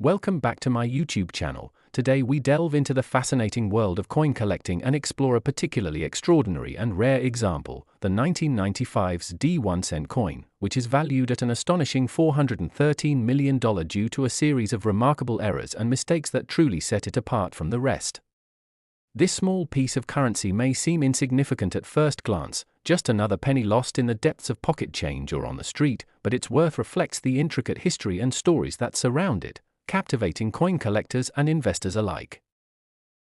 Welcome back to my YouTube channel. Today we delve into the fascinating world of coin collecting and explore a particularly extraordinary and rare example, the 1995's D1 cent coin, which is valued at an astonishing $413 million due to a series of remarkable errors and mistakes that truly set it apart from the rest. This small piece of currency may seem insignificant at first glance, just another penny lost in the depths of pocket change or on the street, but its worth reflects the intricate history and stories that surround it, captivating coin collectors and investors alike.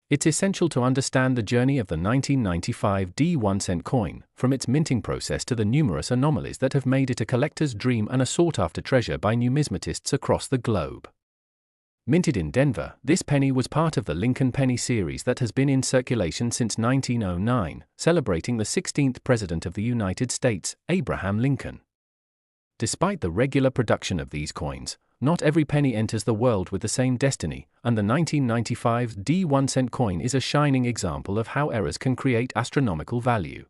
It's essential to understand the journey of the 1995 D1 cent coin, from its minting process to the numerous anomalies that have made it a collector's dream and a sought-after treasure by numismatists across the globe. Minted in Denver, this penny was part of the Lincoln Penny series that has been in circulation since 1909, celebrating the 16th President of the United States, Abraham Lincoln. Despite the regular production of these coins, not every penny enters the world with the same destiny, and the 1995 D1 cent coin is a shining example of how errors can create astronomical value.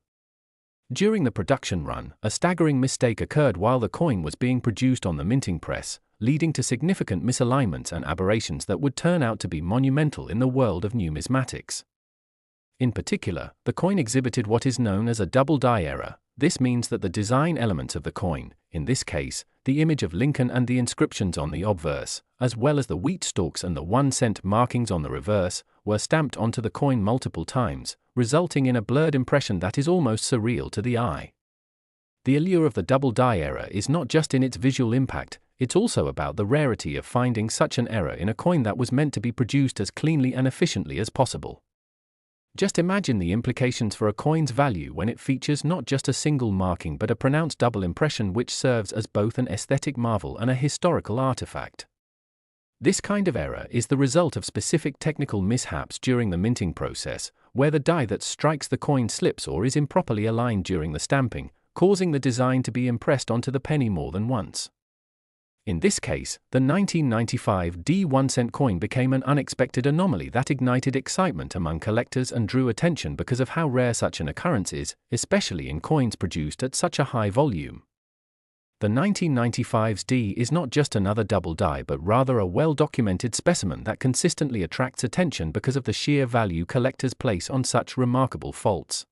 During the production run, a staggering mistake occurred while the coin was being produced on the minting press, leading to significant misalignments and aberrations that would turn out to be monumental in the world of numismatics. In particular, the coin exhibited what is known as a double die error. This means that the design elements of the coin, in this case, the image of Lincoln and the inscriptions on the obverse, as well as the wheat stalks and the 1 cent markings on the reverse, were stamped onto the coin multiple times, resulting in a blurred impression that is almost surreal to the eye. The allure of the double die error is not just in its visual impact, it's also about the rarity of finding such an error in a coin that was meant to be produced as cleanly and efficiently as possible. Just imagine the implications for a coin's value when it features not just a single marking but a pronounced double impression which serves as both an aesthetic marvel and a historical artifact. This kind of error is the result of specific technical mishaps during the minting process, where the die that strikes the coin slips or is improperly aligned during the stamping, causing the design to be impressed onto the penny more than once. In this case, the 1995 D1 cent coin became an unexpected anomaly that ignited excitement among collectors and drew attention because of how rare such an occurrence is, especially in coins produced at such a high volume. The 1995's D is not just another double die but rather a well-documented specimen that consistently attracts attention because of the sheer value collectors place on such remarkable faults.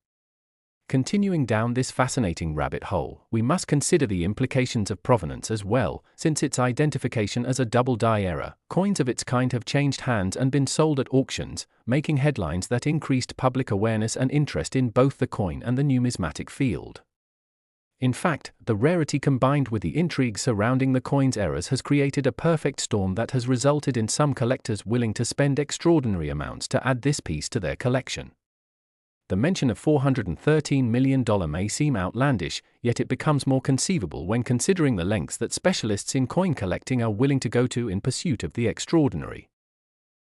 Continuing down this fascinating rabbit hole, we must consider the implications of provenance as well, since its identification as a double die error. Coins of its kind have changed hands and been sold at auctions, making headlines that increased public awareness and interest in both the coin and the numismatic field. In fact, the rarity combined with the intrigue surrounding the coin's errors has created a perfect storm that has resulted in some collectors willing to spend extraordinary amounts to add this piece to their collection. The mention of $413 million may seem outlandish, yet it becomes more conceivable when considering the lengths that specialists in coin collecting are willing to go to in pursuit of the extraordinary.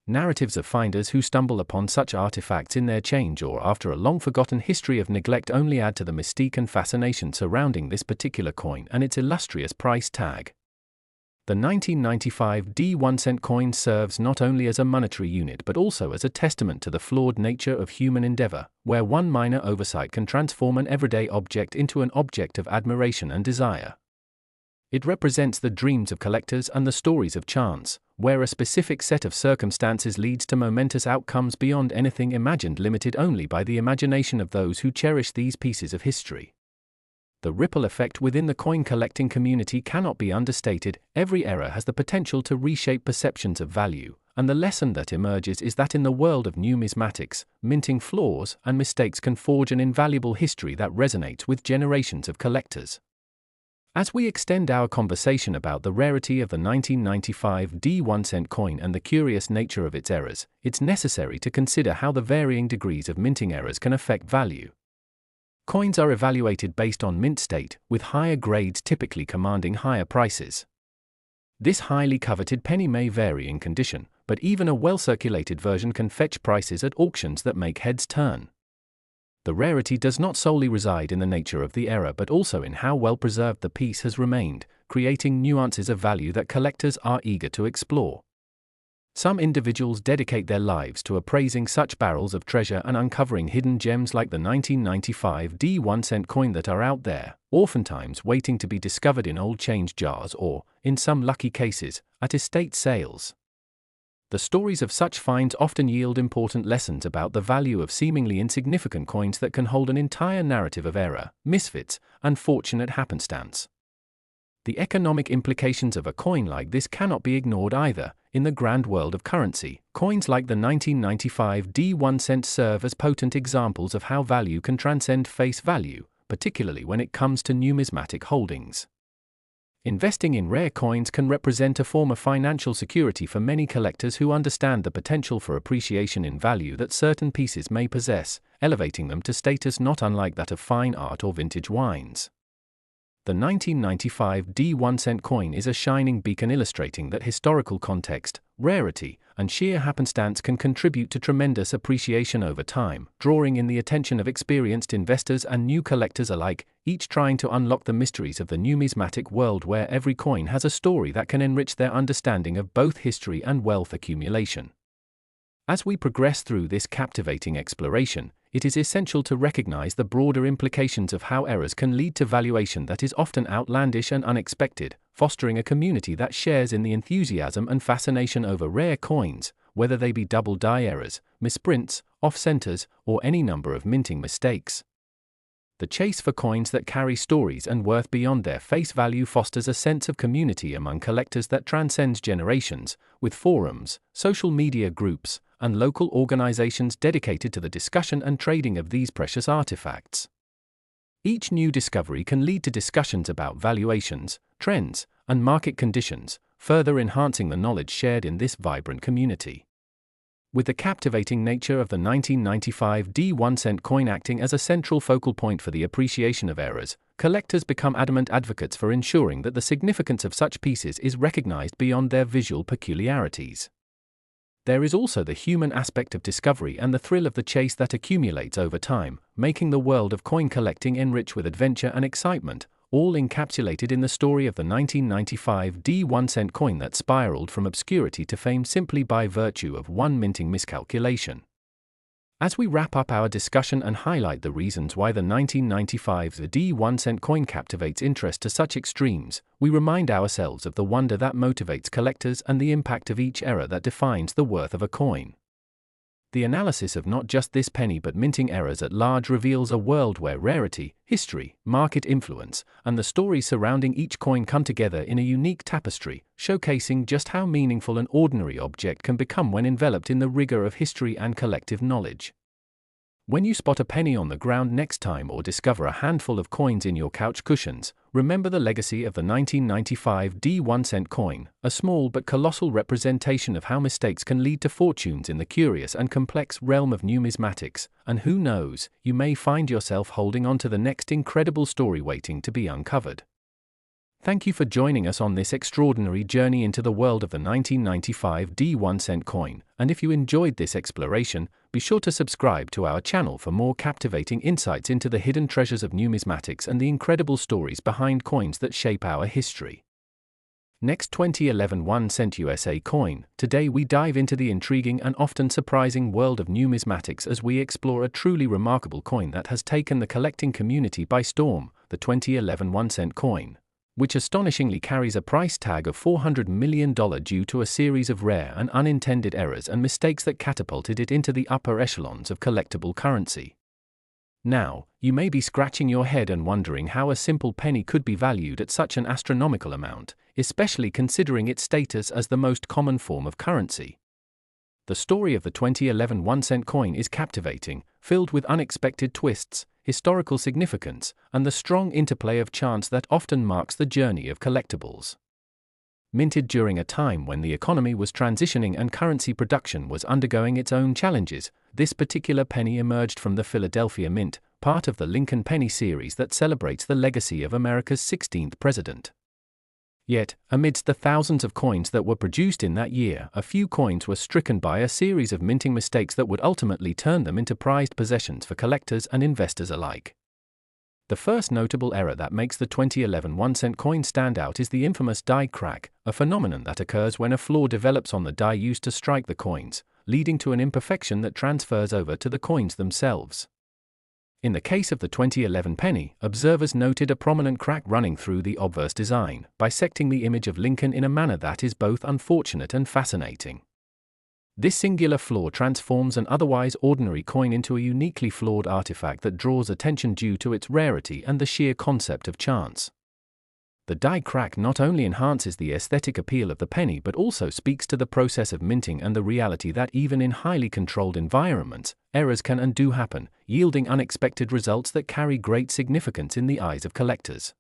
Narratives of finders who stumble upon such artifacts in their change or after a long-forgotten history of neglect only add to the mystique and fascination surrounding this particular coin and its illustrious price tag. The 1995 D1 cent coin serves not only as a monetary unit but also as a testament to the flawed nature of human endeavor, where one minor oversight can transform an everyday object into an object of admiration and desire. It represents the dreams of collectors and the stories of chance, where a specific set of circumstances leads to momentous outcomes beyond anything imagined, limited only by the imagination of those who cherish these pieces of history. The ripple effect within the coin collecting community cannot be understated. Every error has the potential to reshape perceptions of value, and the lesson that emerges is that in the world of numismatics, minting flaws and mistakes can forge an invaluable history that resonates with generations of collectors. As we extend our conversation about the rarity of the 1995 D1 cent coin and the curious nature of its errors, it's necessary to consider how the varying degrees of minting errors can affect value. Coins are evaluated based on mint state, with higher grades typically commanding higher prices. This highly coveted penny may vary in condition, but even a well-circulated version can fetch prices at auctions that make heads turn. The rarity does not solely reside in the nature of the error but also in how well preserved the piece has remained, creating nuances of value that collectors are eager to explore. Some individuals dedicate their lives to appraising such barrels of treasure and uncovering hidden gems like the 1995 D1 cent coin that are out there, oftentimes waiting to be discovered in old change jars or, in some lucky cases, at estate sales. The stories of such finds often yield important lessons about the value of seemingly insignificant coins that can hold an entire narrative of error, misfits, and fortunate happenstance. The economic implications of a coin like this cannot be ignored either. In the grand world of currency, coins like the 1995 D1 cent serve as potent examples of how value can transcend face value, particularly when it comes to numismatic holdings. Investing in rare coins can represent a form of financial security for many collectors who understand the potential for appreciation in value that certain pieces may possess, elevating them to status not unlike that of fine art or vintage wines. The 1995 D1 cent coin is a shining beacon illustrating that historical context, rarity, and sheer happenstance can contribute to tremendous appreciation over time, drawing in the attention of experienced investors and new collectors alike, each trying to unlock the mysteries of the numismatic world where every coin has a story that can enrich their understanding of both history and wealth accumulation. As we progress through this captivating exploration, it is essential to recognize the broader implications of how errors can lead to valuation that is often outlandish and unexpected, fostering a community that shares in the enthusiasm and fascination over rare coins, whether they be double die errors, misprints, off-centers, or any number of minting mistakes. The chase for coins that carry stories and worth beyond their face value fosters a sense of community among collectors that transcends generations, with forums, social media groups, and local organizations dedicated to the discussion and trading of these precious artifacts. Each new discovery can lead to discussions about valuations, trends, and market conditions, further enhancing the knowledge shared in this vibrant community. With the captivating nature of the 1995 D1 cent coin acting as a central focal point for the appreciation of errors, collectors become adamant advocates for ensuring that the significance of such pieces is recognized beyond their visual peculiarities. There is also the human aspect of discovery and the thrill of the chase that accumulates over time, making the world of coin collecting enrich with adventure and excitement, all encapsulated in the story of the 1995 D1 cent coin that spiraled from obscurity to fame simply by virtue of one minting miscalculation. As we wrap up our discussion and highlight the reasons why the 1995 D1 cent coin captivates interest to such extremes, we remind ourselves of the wonder that motivates collectors and the impact of each error that defines the worth of a coin. The analysis of not just this penny but minting errors at large reveals a world where rarity, history, market influence, and the stories surrounding each coin come together in a unique tapestry, showcasing just how meaningful an ordinary object can become when enveloped in the rigor of history and collective knowledge. When you spot a penny on the ground next time or discover a handful of coins in your couch cushions, remember the legacy of the 1995 D1 cent coin, a small but colossal representation of how mistakes can lead to fortunes in the curious and complex realm of numismatics, and who knows, you may find yourself holding on to the next incredible story waiting to be uncovered. Thank you for joining us on this extraordinary journey into the world of the 1995 D1 cent coin, and if you enjoyed this exploration, be sure to subscribe to our channel for more captivating insights into the hidden treasures of numismatics and the incredible stories behind coins that shape our history. Next, 2011 1 cent USA coin. Today we dive into the intriguing and often surprising world of numismatics as we explore a truly remarkable coin that has taken the collecting community by storm, the 2011 1 cent coin, which astonishingly carries a price tag of $400 million due to a series of rare and unintended errors and mistakes that catapulted it into the upper echelons of collectible currency. Now, you may be scratching your head and wondering how a simple penny could be valued at such an astronomical amount, especially considering its status as the most common form of currency. The story of the 2011 1 cent coin is captivating, filled with unexpected twists, historical significance, and the strong interplay of chance that often marks the journey of collectibles. Minted during a time when the economy was transitioning and currency production was undergoing its own challenges, this particular penny emerged from the Philadelphia Mint, part of the Lincoln Penny series that celebrates the legacy of America's 16th president. Yet, amidst the thousands of coins that were produced in that year, a few coins were stricken by a series of minting mistakes that would ultimately turn them into prized possessions for collectors and investors alike. The first notable error that makes the 2011 1 cent coin stand out is the infamous die crack, a phenomenon that occurs when a flaw develops on the die used to strike the coins, leading to an imperfection that transfers over to the coins themselves. In the case of the 2011 penny, observers noted a prominent crack running through the obverse design, bisecting the image of Lincoln in a manner that is both unfortunate and fascinating. This singular flaw transforms an otherwise ordinary coin into a uniquely flawed artifact that draws attention due to its rarity and the sheer concept of chance. The die crack not only enhances the aesthetic appeal of the penny but also speaks to the process of minting and the reality that even in highly controlled environments, errors can and do happen, yielding unexpected results that carry great significance in the eyes of collectors.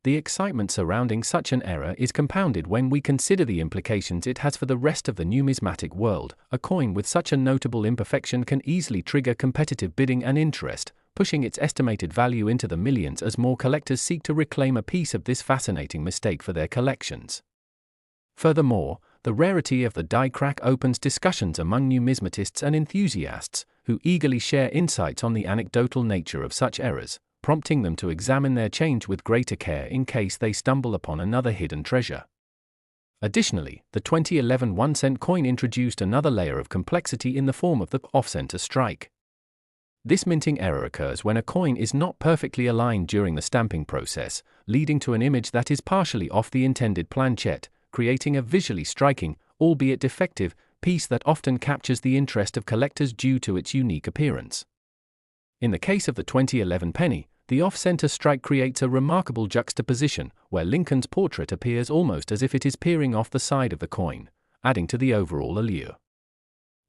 The excitement surrounding such an error is compounded when we consider the implications it has for the rest of the numismatic world. A coin with such a notable imperfection can easily trigger competitive bidding and interest, pushing its estimated value into the millions as more collectors seek to reclaim a piece of this fascinating mistake for their collections. Furthermore, the rarity of the die crack opens discussions among numismatists and enthusiasts, who eagerly share insights on the anecdotal nature of such errors, prompting them to examine their change with greater care in case they stumble upon another hidden treasure. Additionally, the 2011 1-cent coin introduced another layer of complexity in the form of the off-center strike. This minting error occurs when a coin is not perfectly aligned during the stamping process, leading to an image that is partially off the intended planchette, creating a visually striking, albeit defective, piece that often captures the interest of collectors due to its unique appearance. In the case of the 2011 penny, the off-center strike creates a remarkable juxtaposition, where Lincoln's portrait appears almost as if it is peering off the side of the coin, adding to the overall allure.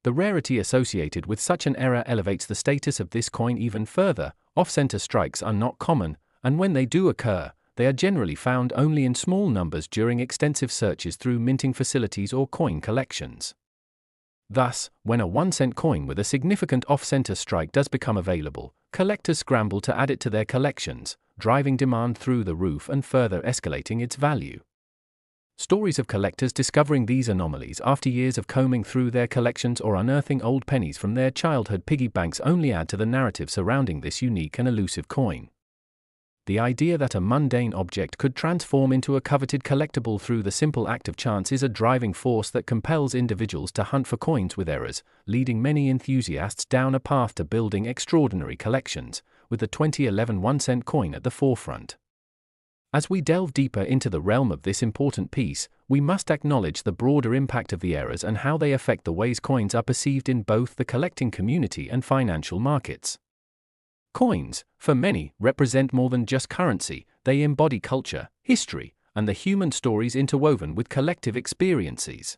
The rarity associated with such an error elevates the status of this coin even further. Off-center strikes are not common, and when they do occur, they are generally found only in small numbers during extensive searches through minting facilities or coin collections. Thus, when a 1-cent coin with a significant off-center strike does become available, collectors scramble to add it to their collections, driving demand through the roof and further escalating its value. Stories of collectors discovering these anomalies after years of combing through their collections or unearthing old pennies from their childhood piggy banks only add to the narrative surrounding this unique and elusive coin. The idea that a mundane object could transform into a coveted collectible through the simple act of chance is a driving force that compels individuals to hunt for coins with errors, leading many enthusiasts down a path to building extraordinary collections, with the 2011 1-cent coin at the forefront. As we delve deeper into the realm of this important piece, we must acknowledge the broader impact of the errors and how they affect the ways coins are perceived in both the collecting community and financial markets. Coins, for many, represent more than just currency. They embody culture, history, and the human stories interwoven with collective experiences.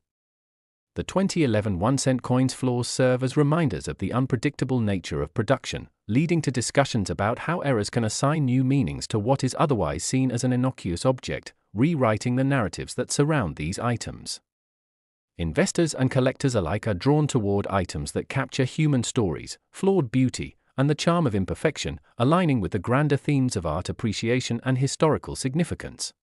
The 2011 1-cent coin's flaws serve as reminders of the unpredictable nature of production, leading to discussions about how errors can assign new meanings to what is otherwise seen as an innocuous object, rewriting the narratives that surround these items. Investors and collectors alike are drawn toward items that capture human stories, flawed beauty, and the charm of imperfection, aligning with the grander themes of art appreciation and historical significance.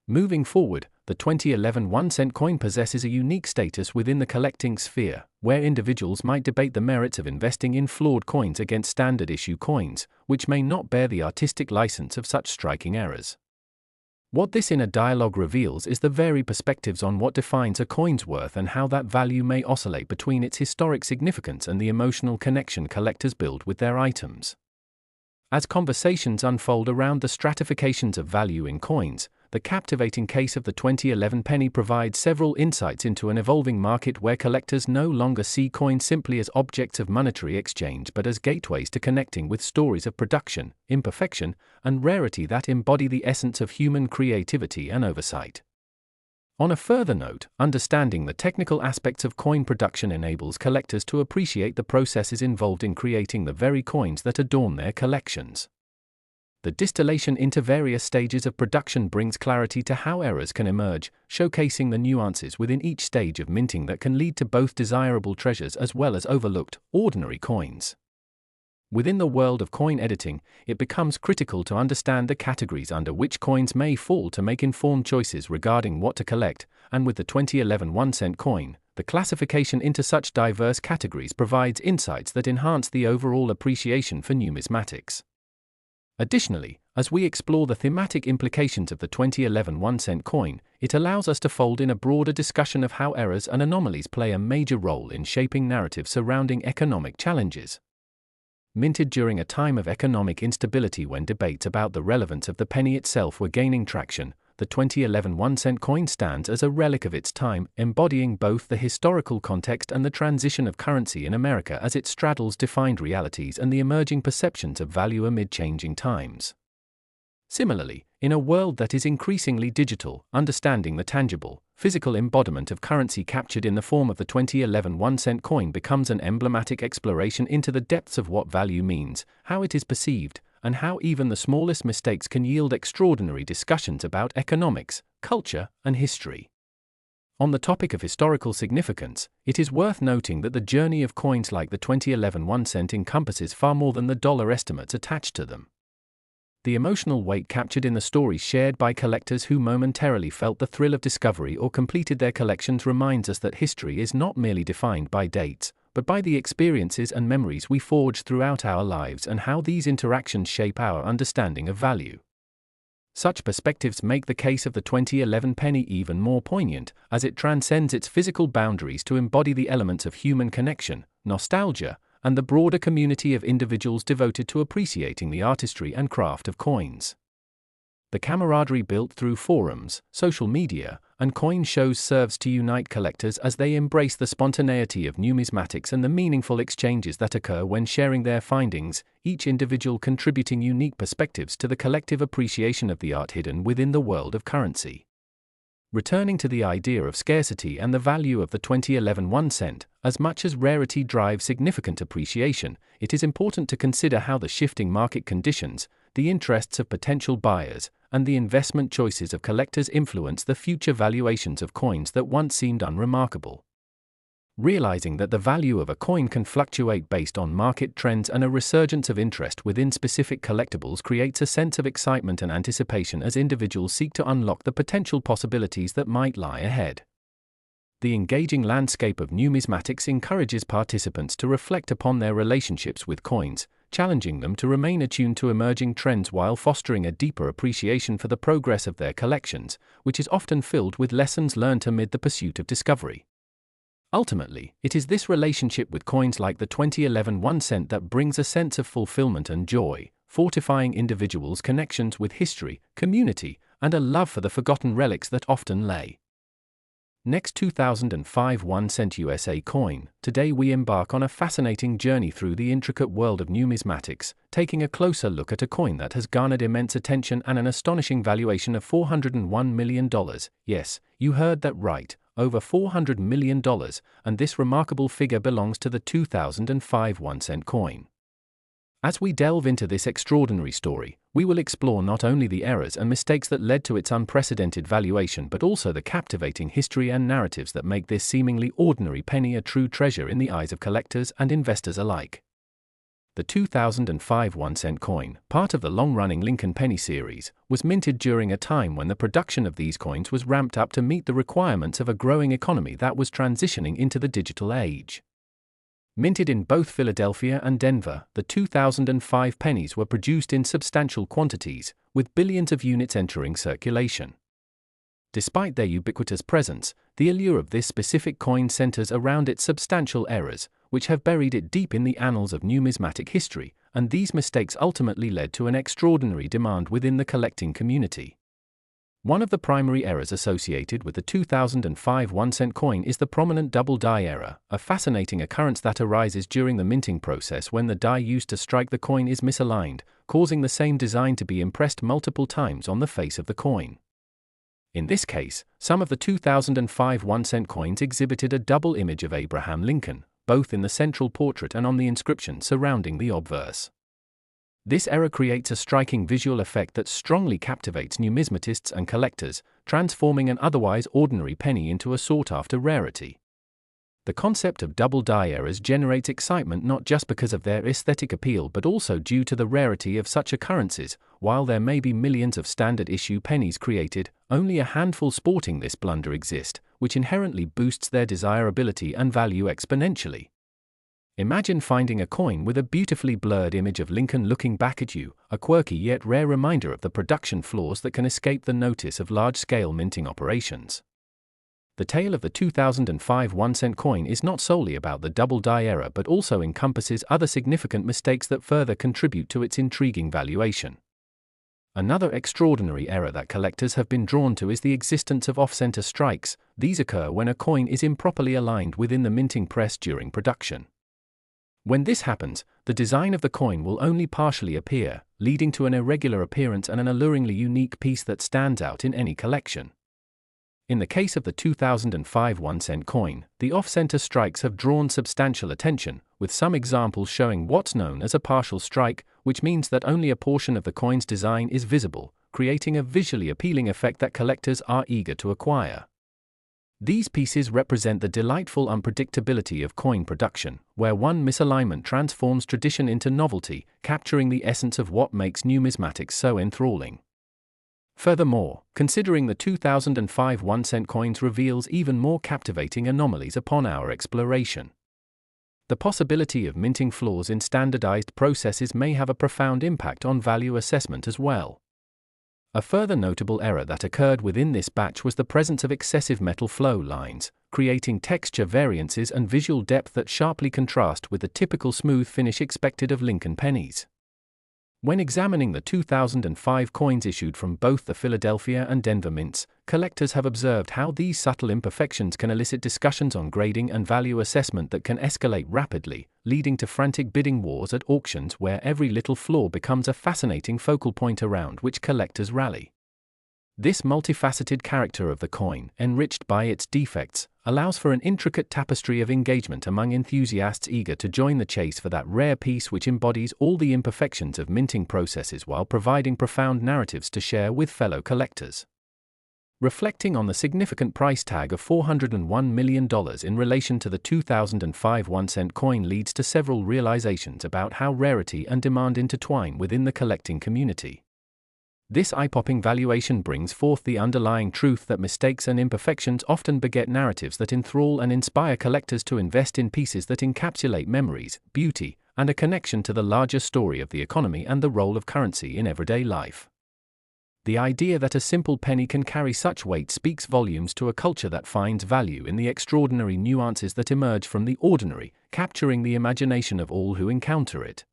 Moving forward, the 2011 1-cent coin possesses a unique status within the collecting sphere, where individuals might debate the merits of investing in flawed coins against standard-issue coins, which may not bear the artistic license of such striking errors. What this inner dialogue reveals is the varied perspectives on what defines a coin's worth and how that value may oscillate between its historic significance and the emotional connection collectors build with their items. As conversations unfold around the stratifications of value in coins, the captivating case of the 2011 penny provides several insights into an evolving market where collectors no longer see coins simply as objects of monetary exchange but as gateways to connecting with stories of production, imperfection, and rarity that embody the essence of human creativity and oversight. On a further note, understanding the technical aspects of coin production enables collectors to appreciate the processes involved in creating the very coins that adorn their collections. The distillation into various stages of production brings clarity to how errors can emerge, showcasing the nuances within each stage of minting that can lead to both desirable treasures as well as overlooked, ordinary coins. Within the world of coin editing, it becomes critical to understand the categories under which coins may fall to make informed choices regarding what to collect, and with the 2011 1-cent coin, the classification into such diverse categories provides insights that enhance the overall appreciation for numismatics. Additionally, as we explore the thematic implications of the 2011 1-cent coin, it allows us to fold in a broader discussion of how errors and anomalies play a major role in shaping narratives surrounding economic challenges. Minted during a time of economic instability when debates about the relevance of the penny itself were gaining traction, the 2011 1-cent coin stands as a relic of its time, embodying both the historical context and the transition of currency in America as it straddles defined realities and the emerging perceptions of value amid changing times. Similarly, in a world that is increasingly digital, understanding the tangible, physical embodiment of currency captured in the form of the 2011 1-cent coin becomes an emblematic exploration into the depths of what value means, how it is perceived, and how even the smallest mistakes can yield extraordinary discussions about economics, culture, and history. On the topic of historical significance, it is worth noting that the journey of coins like the 2011 1-cent encompasses far more than the dollar estimates attached to them. The emotional weight captured in the stories shared by collectors who momentarily felt the thrill of discovery or completed their collections reminds us that history is not merely defined by dates, but by the experiences and memories we forge throughout our lives and how these interactions shape our understanding of value. Such perspectives make the case of the 2011 penny even more poignant, as it transcends its physical boundaries to embody the elements of human connection, nostalgia, and the broader community of individuals devoted to appreciating the artistry and craft of coins. The camaraderie built through forums, social media, and coin shows serves to unite collectors as they embrace the spontaneity of numismatics and the meaningful exchanges that occur when sharing their findings, each individual contributing unique perspectives to the collective appreciation of the art hidden within the world of currency. Returning to the idea of scarcity and the value of the 2011 1-cent, as much as rarity drives significant appreciation, it is important to consider how the shifting market conditions, the interests of potential buyers, and the investment choices of collectors influence the future valuations of coins that once seemed unremarkable. Realizing that the value of a coin can fluctuate based on market trends and a resurgence of interest within specific collectibles creates a sense of excitement and anticipation as individuals seek to unlock the potential possibilities that might lie ahead. The engaging landscape of numismatics encourages participants to reflect upon their relationships with coins, challenging them to remain attuned to emerging trends while fostering a deeper appreciation for the progress of their collections, which is often filled with lessons learned amid the pursuit of discovery. Ultimately, it is this relationship with coins like the 2011 1-cent that brings a sense of fulfillment and joy, fortifying individuals' connections with history, community, and a love for the forgotten relics that often lay. Next 2005 1-cent USA coin. Today we embark on a fascinating journey through the intricate world of numismatics, taking a closer look at a coin that has garnered immense attention and an astonishing valuation of $401 million. Yes, you heard that right. Over $400 million, and this remarkable figure belongs to the 2005 1-cent coin. As we delve into this extraordinary story, we will explore not only the errors and mistakes that led to its unprecedented valuation but also the captivating history and narratives that make this seemingly ordinary penny a true treasure in the eyes of collectors and investors alike. The 2005 1-cent coin, part of the long-running Lincoln Penny series, was minted during a time when the production of these coins was ramped up to meet the requirements of a growing economy that was transitioning into the digital age. Minted in both Philadelphia and Denver, the 2005 pennies were produced in substantial quantities, with billions of units entering circulation. Despite their ubiquitous presence, the allure of this specific coin centers around its substantial errors, which have buried it deep in the annals of numismatic history, and these mistakes ultimately led to an extraordinary demand within the collecting community. One of the primary errors associated with the 2005 1-cent coin is the prominent double die error, a fascinating occurrence that arises during the minting process when the die used to strike the coin is misaligned, causing the same design to be impressed multiple times on the face of the coin. In this case, some of the 2005 1-cent coins exhibited a double image of Abraham Lincoln, both in the central portrait and on the inscription surrounding the obverse. This error creates a striking visual effect that strongly captivates numismatists and collectors, transforming an otherwise ordinary penny into a sought-after rarity. The concept of double die errors generates excitement not just because of their aesthetic appeal but also due to the rarity of such occurrences. While there may be millions of standard-issue pennies created, only a handful sporting this blunder exist, which inherently boosts their desirability and value exponentially. Imagine finding a coin with a beautifully blurred image of Lincoln looking back at you, a quirky yet rare reminder of the production flaws that can escape the notice of large-scale minting operations. The tale of the 2005 1-cent coin is not solely about the double die error but also encompasses other significant mistakes that further contribute to its intriguing valuation. Another extraordinary error that collectors have been drawn to is the existence of off-center strikes. These occur when a coin is improperly aligned within the minting press during production. When this happens, the design of the coin will only partially appear, leading to an irregular appearance and an alluringly unique piece that stands out in any collection. In the case of the 2005 1-cent coin, the off-center strikes have drawn substantial attention, with some examples showing what's known as a partial strike, which means that only a portion of the coin's design is visible, creating a visually appealing effect that collectors are eager to acquire. These pieces represent the delightful unpredictability of coin production, where one misalignment transforms tradition into novelty, capturing the essence of what makes numismatics so enthralling. Furthermore, considering the 2005 1-cent coins reveals even more captivating anomalies upon our exploration. The possibility of minting flaws in standardized processes may have a profound impact on value assessment as well. A further notable error that occurred within this batch was the presence of excessive metal flow lines, creating texture variances and visual depth that sharply contrast with the typical smooth finish expected of Lincoln pennies. When examining the 2005 coins issued from both the Philadelphia and Denver mints, collectors have observed how these subtle imperfections can elicit discussions on grading and value assessment that can escalate rapidly, leading to frantic bidding wars at auctions where every little flaw becomes a fascinating focal point around which collectors rally. This multifaceted character of the coin, enriched by its defects, allows for an intricate tapestry of engagement among enthusiasts eager to join the chase for that rare piece which embodies all the imperfections of minting processes while providing profound narratives to share with fellow collectors. Reflecting on the significant price tag of $401 million in relation to the 2005 1-cent coin leads to several realizations about how rarity and demand intertwine within the collecting community. This eye-popping valuation brings forth the underlying truth that mistakes and imperfections often beget narratives that enthrall and inspire collectors to invest in pieces that encapsulate memories, beauty, and a connection to the larger story of the economy and the role of currency in everyday life. The idea that a simple penny can carry such weight speaks volumes to a culture that finds value in the extraordinary nuances that emerge from the ordinary, capturing the imagination of all who encounter it.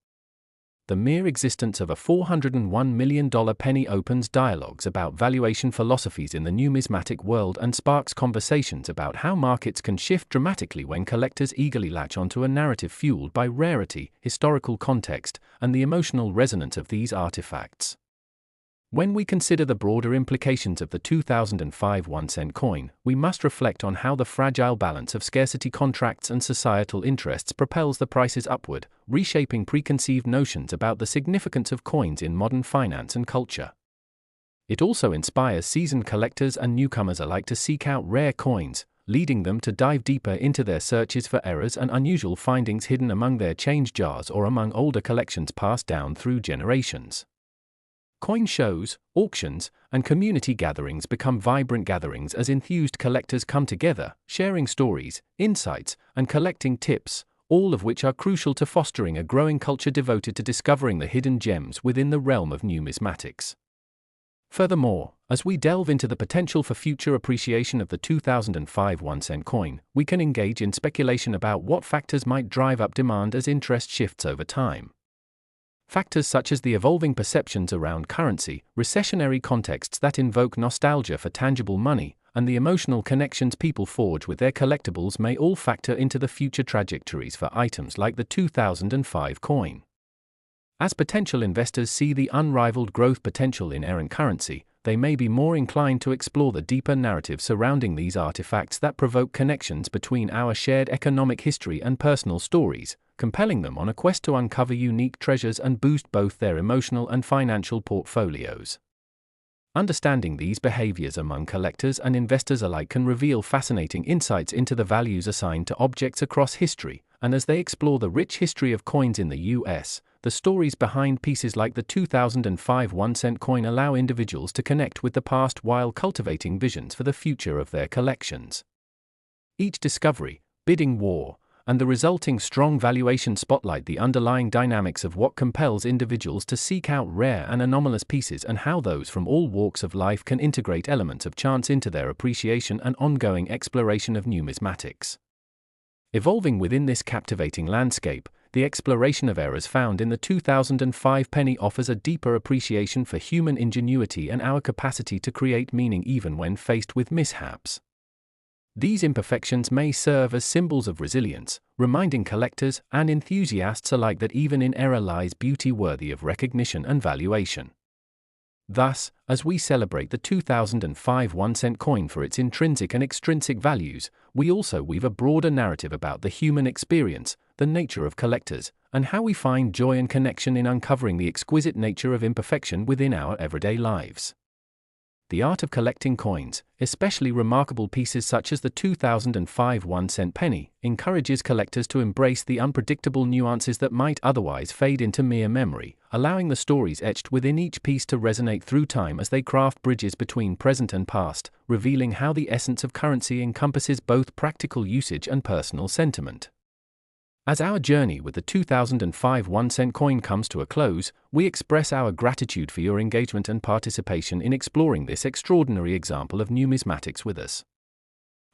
The mere existence of a $401 million penny opens dialogues about valuation philosophies in the numismatic world and sparks conversations about how markets can shift dramatically when collectors eagerly latch onto a narrative fueled by rarity, historical context, and the emotional resonance of these artifacts. When we consider the broader implications of the 2005 1-cent coin, we must reflect on how the fragile balance of scarcity contracts and societal interests propels the prices upward, reshaping preconceived notions about the significance of coins in modern finance and culture. It also inspires seasoned collectors and newcomers alike to seek out rare coins, leading them to dive deeper into their searches for errors and unusual findings hidden among their change jars or among older collections passed down through generations. Coin shows, auctions, and community gatherings become vibrant gatherings as enthused collectors come together, sharing stories, insights, and collecting tips, all of which are crucial to fostering a growing culture devoted to discovering the hidden gems within the realm of numismatics. Furthermore, as we delve into the potential for future appreciation of the 2005 1-cent coin, we can engage in speculation about what factors might drive up demand as interest shifts over time. Factors such as the evolving perceptions around currency, recessionary contexts that invoke nostalgia for tangible money, and the emotional connections people forge with their collectibles may all factor into the future trajectories for items like the 2005 coin. As potential investors see the unrivaled growth potential in errant currency, they may be more inclined to explore the deeper narrative surrounding these artifacts that provoke connections between our shared economic history and personal stories, compelling them on a quest to uncover unique treasures and boost both their emotional and financial portfolios. Understanding these behaviors among collectors and investors alike can reveal fascinating insights into the values assigned to objects across history, and as they explore the rich history of coins in the U.S., the stories behind pieces like the 2005 1-cent coin allow individuals to connect with the past while cultivating visions for the future of their collections. Each discovery, bidding war, and the resulting strong valuation spotlight the underlying dynamics of what compels individuals to seek out rare and anomalous pieces and how those from all walks of life can integrate elements of chance into their appreciation and ongoing exploration of numismatics. Evolving within this captivating landscape, the exploration of errors found in the 2005 penny offers a deeper appreciation for human ingenuity and our capacity to create meaning even when faced with mishaps. These imperfections may serve as symbols of resilience, reminding collectors and enthusiasts alike that even in error lies beauty worthy of recognition and valuation. Thus, as we celebrate the 2005 1-cent coin for its intrinsic and extrinsic values, we also weave a broader narrative about the human experience, the nature of collectors, and how we find joy and connection in uncovering the exquisite nature of imperfection within our everyday lives. The art of collecting coins, especially remarkable pieces such as the 2005 1-cent penny, encourages collectors to embrace the unpredictable nuances that might otherwise fade into mere memory, allowing the stories etched within each piece to resonate through time as they craft bridges between present and past, revealing how the essence of currency encompasses both practical usage and personal sentiment. As our journey with the 2005 1-cent coin comes to a close, we express our gratitude for your engagement and participation in exploring this extraordinary example of numismatics with us.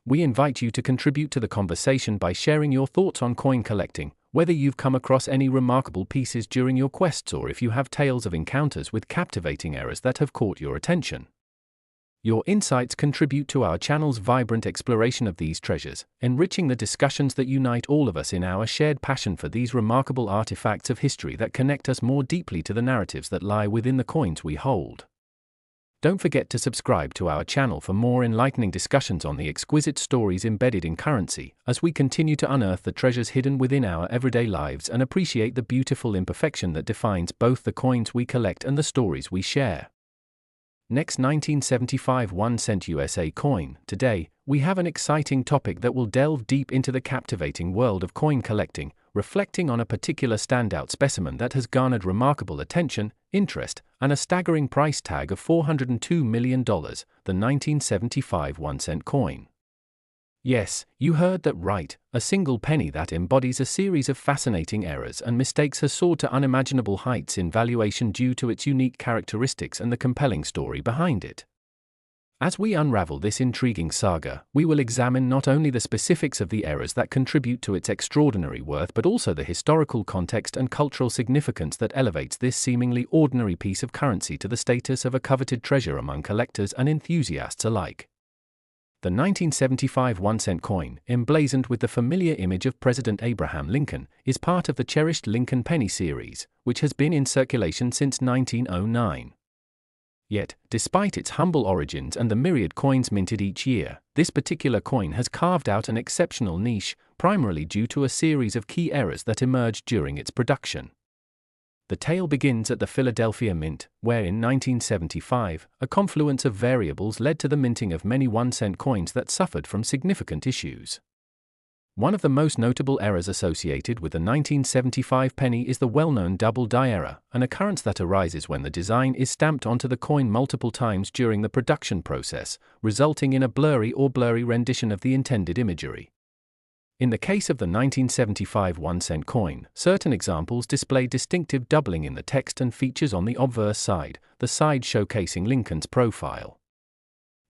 We invite you to contribute to the conversation by sharing your thoughts on coin collecting, whether you've come across any remarkable pieces during your quests or if you have tales of encounters with captivating errors that have caught your attention. Your insights contribute to our channel's vibrant exploration of these treasures, enriching the discussions that unite all of us in our shared passion for these remarkable artifacts of history that connect us more deeply to the narratives that lie within the coins we hold. Don't forget to subscribe to our channel for more enlightening discussions on the exquisite stories embedded in currency, as we continue to unearth the treasures hidden within our everyday lives and appreciate the beautiful imperfection that defines both the coins we collect and the stories we share. Next, 1975 1-cent USA coin. Today, we have an exciting topic that will delve deep into the captivating world of coin collecting, reflecting on a particular standout specimen that has garnered remarkable attention, interest, and a staggering price tag of $402 million, the 1975 1-cent coin. Yes, you heard that right, a single penny that embodies a series of fascinating errors and mistakes has soared to unimaginable heights in valuation due to its unique characteristics and the compelling story behind it. As we unravel this intriguing saga, we will examine not only the specifics of the errors that contribute to its extraordinary worth but also the historical context and cultural significance that elevates this seemingly ordinary piece of currency to the status of a coveted treasure among collectors and enthusiasts alike. The 1975 1-cent coin, emblazoned with the familiar image of President Abraham Lincoln, is part of the cherished Lincoln penny series, which has been in circulation since 1909. Yet, despite its humble origins and the myriad coins minted each year, this particular coin has carved out an exceptional niche, primarily due to a series of key errors that emerged during its production. The tale begins at the Philadelphia Mint, where in 1975, a confluence of variables led to the minting of many 1-cent coins that suffered from significant issues. One of the most notable errors associated with the 1975 penny is the well-known double-die error, an occurrence that arises when the design is stamped onto the coin multiple times during the production process, resulting in a blurry rendition of the intended imagery. In the case of the 1975 1-cent coin, certain examples display distinctive doubling in the text and features on the obverse side, the side showcasing Lincoln's profile.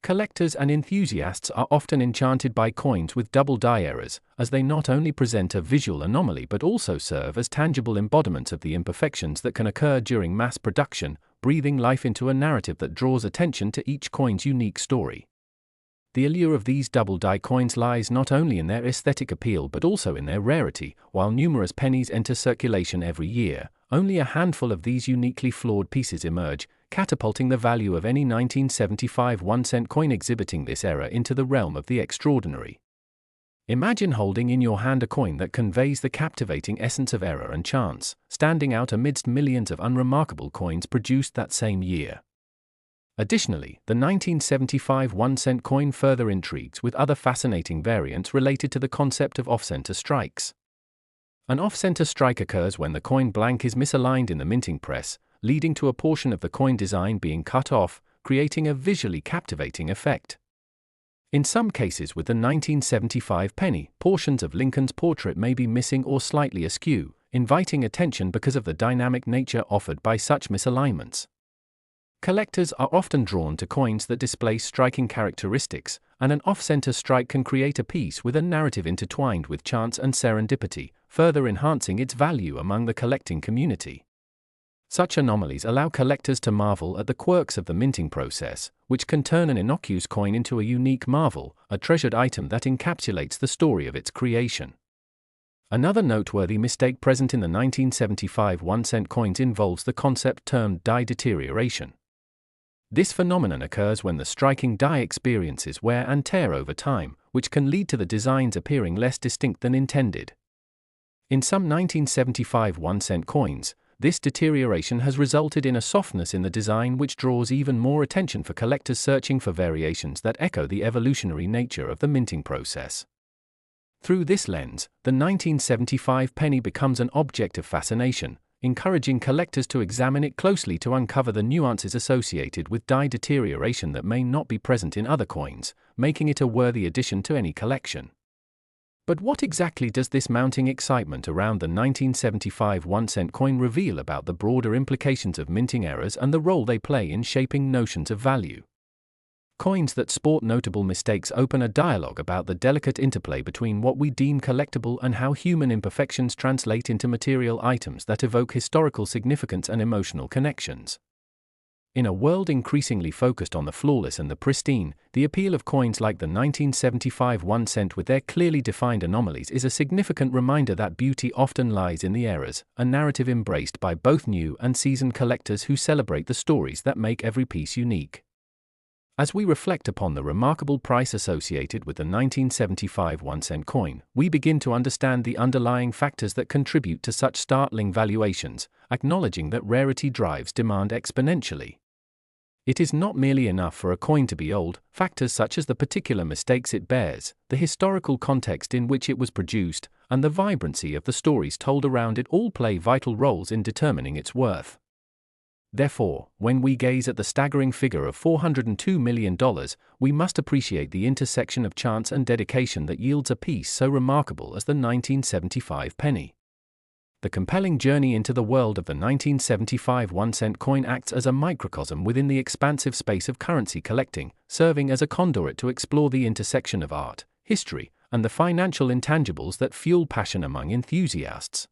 Collectors and enthusiasts are often enchanted by coins with double-die errors, as they not only present a visual anomaly but also serve as tangible embodiments of the imperfections that can occur during mass production, breathing life into a narrative that draws attention to each coin's unique story. The allure of these double-die coins lies not only in their aesthetic appeal but also in their rarity. While numerous pennies enter circulation every year, only a handful of these uniquely flawed pieces emerge, catapulting the value of any 1975 1-cent coin exhibiting this era into the realm of the extraordinary. Imagine holding in your hand a coin that conveys the captivating essence of error and chance, standing out amidst millions of unremarkable coins produced that same year. Additionally, the 1975 1-cent coin further intrigues with other fascinating variants related to the concept of off-center strikes. An off-center strike occurs when the coin blank is misaligned in the minting press, leading to a portion of the coin design being cut off, creating a visually captivating effect. In some cases with the 1975 penny, portions of Lincoln's portrait may be missing or slightly askew, inviting attention because of the dynamic nature offered by such misalignments. Collectors are often drawn to coins that display striking characteristics, and an off-center strike can create a piece with a narrative intertwined with chance and serendipity, further enhancing its value among the collecting community. Such anomalies allow collectors to marvel at the quirks of the minting process, which can turn an innocuous coin into a unique marvel, a treasured item that encapsulates the story of its creation. Another noteworthy mistake present in the 1975 1-cent coins involves the concept termed die deterioration. This phenomenon occurs when the striking die experiences wear and tear over time, which can lead to the designs appearing less distinct than intended. In some 1975 1-cent coins, this deterioration has resulted in a softness in the design which draws even more attention for collectors searching for variations that echo the evolutionary nature of the minting process. Through this lens, the 1975 penny becomes an object of fascination, encouraging collectors to examine it closely to uncover the nuances associated with die deterioration that may not be present in other coins, making it a worthy addition to any collection. But what exactly does this mounting excitement around the 1975 1-cent coin reveal about the broader implications of minting errors and the role they play in shaping notions of value? Coins that sport notable mistakes open a dialogue about the delicate interplay between what we deem collectible and how human imperfections translate into material items that evoke historical significance and emotional connections. In a world increasingly focused on the flawless and the pristine, the appeal of coins like the 1975 1-cent with their clearly defined anomalies is a significant reminder that beauty often lies in the errors, a narrative embraced by both new and seasoned collectors who celebrate the stories that make every piece unique. As we reflect upon the remarkable price associated with the 1975 1-cent coin, we begin to understand the underlying factors that contribute to such startling valuations, acknowledging that rarity drives demand exponentially. It is not merely enough for a coin to be old. Factors such as the particular mistakes it bears, the historical context in which it was produced, and the vibrancy of the stories told around it all play vital roles in determining its worth. Therefore, when we gaze at the staggering figure of $402 million, we must appreciate the intersection of chance and dedication that yields a piece so remarkable as the 1975 penny. The compelling journey into the world of the 1975 1-cent coin acts as a microcosm within the expansive space of currency collecting, serving as a conduit to explore the intersection of art, history, and the financial intangibles that fuel passion among enthusiasts.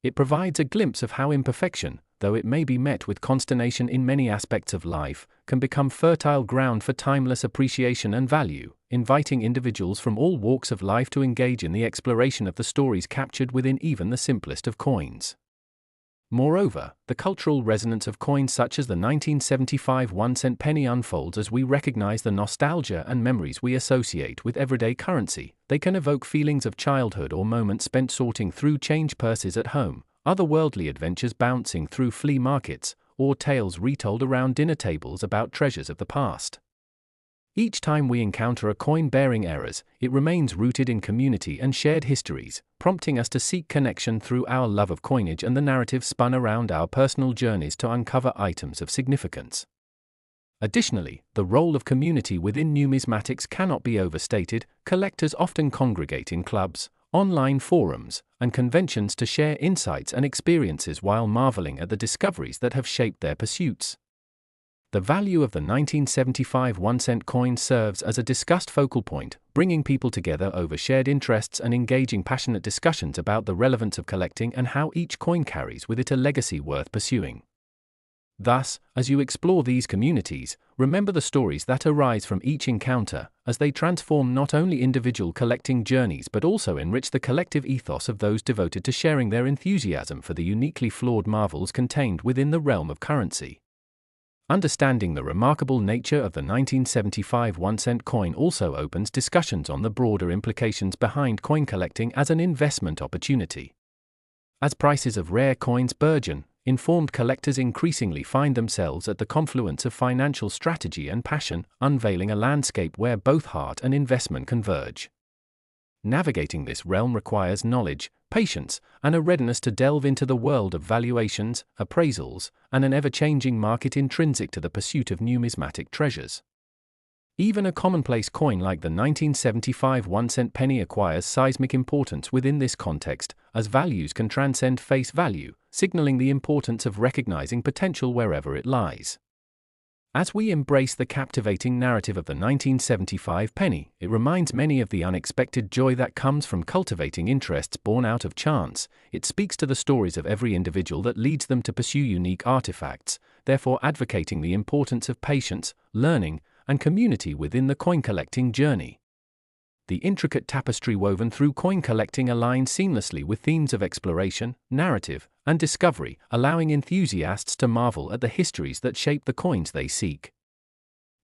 It provides a glimpse of how imperfection, though it may be met with consternation in many aspects of life, can become fertile ground for timeless appreciation and value, inviting individuals from all walks of life to engage in the exploration of the stories captured within even the simplest of coins. Moreover, the cultural resonance of coins such as the 1975 1-cent penny unfolds as we recognize the nostalgia and memories we associate with everyday currency. They can evoke feelings of childhood or moments spent sorting through change purses at home, otherworldly adventures bouncing through flea markets, or tales retold around dinner tables about treasures of the past. Each time we encounter a coin bearing errors, it remains rooted in community and shared histories, prompting us to seek connection through our love of coinage and the narrative spun around our personal journeys to uncover items of significance. Additionally, the role of community within numismatics cannot be overstated. Collectors often congregate in clubs, online forums, and conventions to share insights and experiences while marveling at the discoveries that have shaped their pursuits. The value of the 1975 1-cent coin serves as a discussed focal point, bringing people together over shared interests and engaging passionate discussions about the relevance of collecting and how each coin carries with it a legacy worth pursuing. Thus, as you explore these communities, remember the stories that arise from each encounter, as they transform not only individual collecting journeys but also enrich the collective ethos of those devoted to sharing their enthusiasm for the uniquely flawed marvels contained within the realm of currency. Understanding the remarkable nature of the 1975 1-cent coin also opens discussions on the broader implications behind coin collecting as an investment opportunity. As prices of rare coins burgeon, informed collectors increasingly find themselves at the confluence of financial strategy and passion, unveiling a landscape where both heart and investment converge. Navigating this realm requires knowledge, patience, and a readiness to delve into the world of valuations, appraisals, and an ever-changing market intrinsic to the pursuit of numismatic treasures. Even a commonplace coin like the 1975 1-cent penny acquires seismic importance within this context, as values can transcend face value, signaling the importance of recognizing potential wherever it lies. As we embrace the captivating narrative of the 1975 penny, it reminds many of the unexpected joy that comes from cultivating interests born out of chance. It speaks to the stories of every individual that leads them to pursue unique artifacts, therefore advocating the importance of patience, learning, and community within the coin collecting journey. The intricate tapestry woven through coin collecting aligns seamlessly with themes of exploration, narrative, and discovery, allowing enthusiasts to marvel at the histories that shape the coins they seek.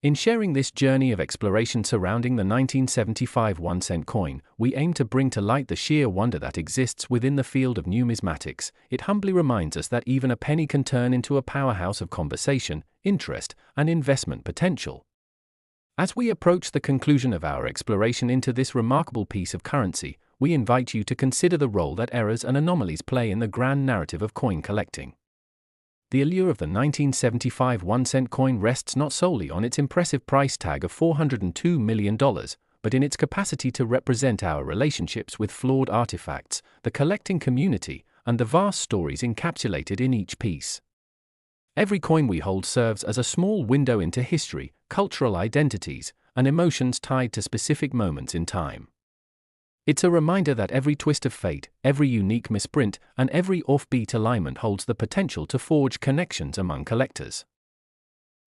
In sharing this journey of exploration surrounding the 1975 1-cent coin, we aim to bring to light the sheer wonder that exists within the field of numismatics. It humbly reminds us that even a penny can turn into a powerhouse of conversation, interest, and investment potential. As we approach the conclusion of our exploration into this remarkable piece of currency, we invite you to consider the role that errors and anomalies play in the grand narrative of coin collecting. The allure of the 1975 1-cent coin rests not solely on its impressive price tag of $402 million, but in its capacity to represent our relationships with flawed artifacts, the collecting community, and the vast stories encapsulated in each piece. Every coin we hold serves as a small window into history, cultural identities, and emotions tied to specific moments in time. It's a reminder that every twist of fate, every unique misprint, and every offbeat alignment holds the potential to forge connections among collectors.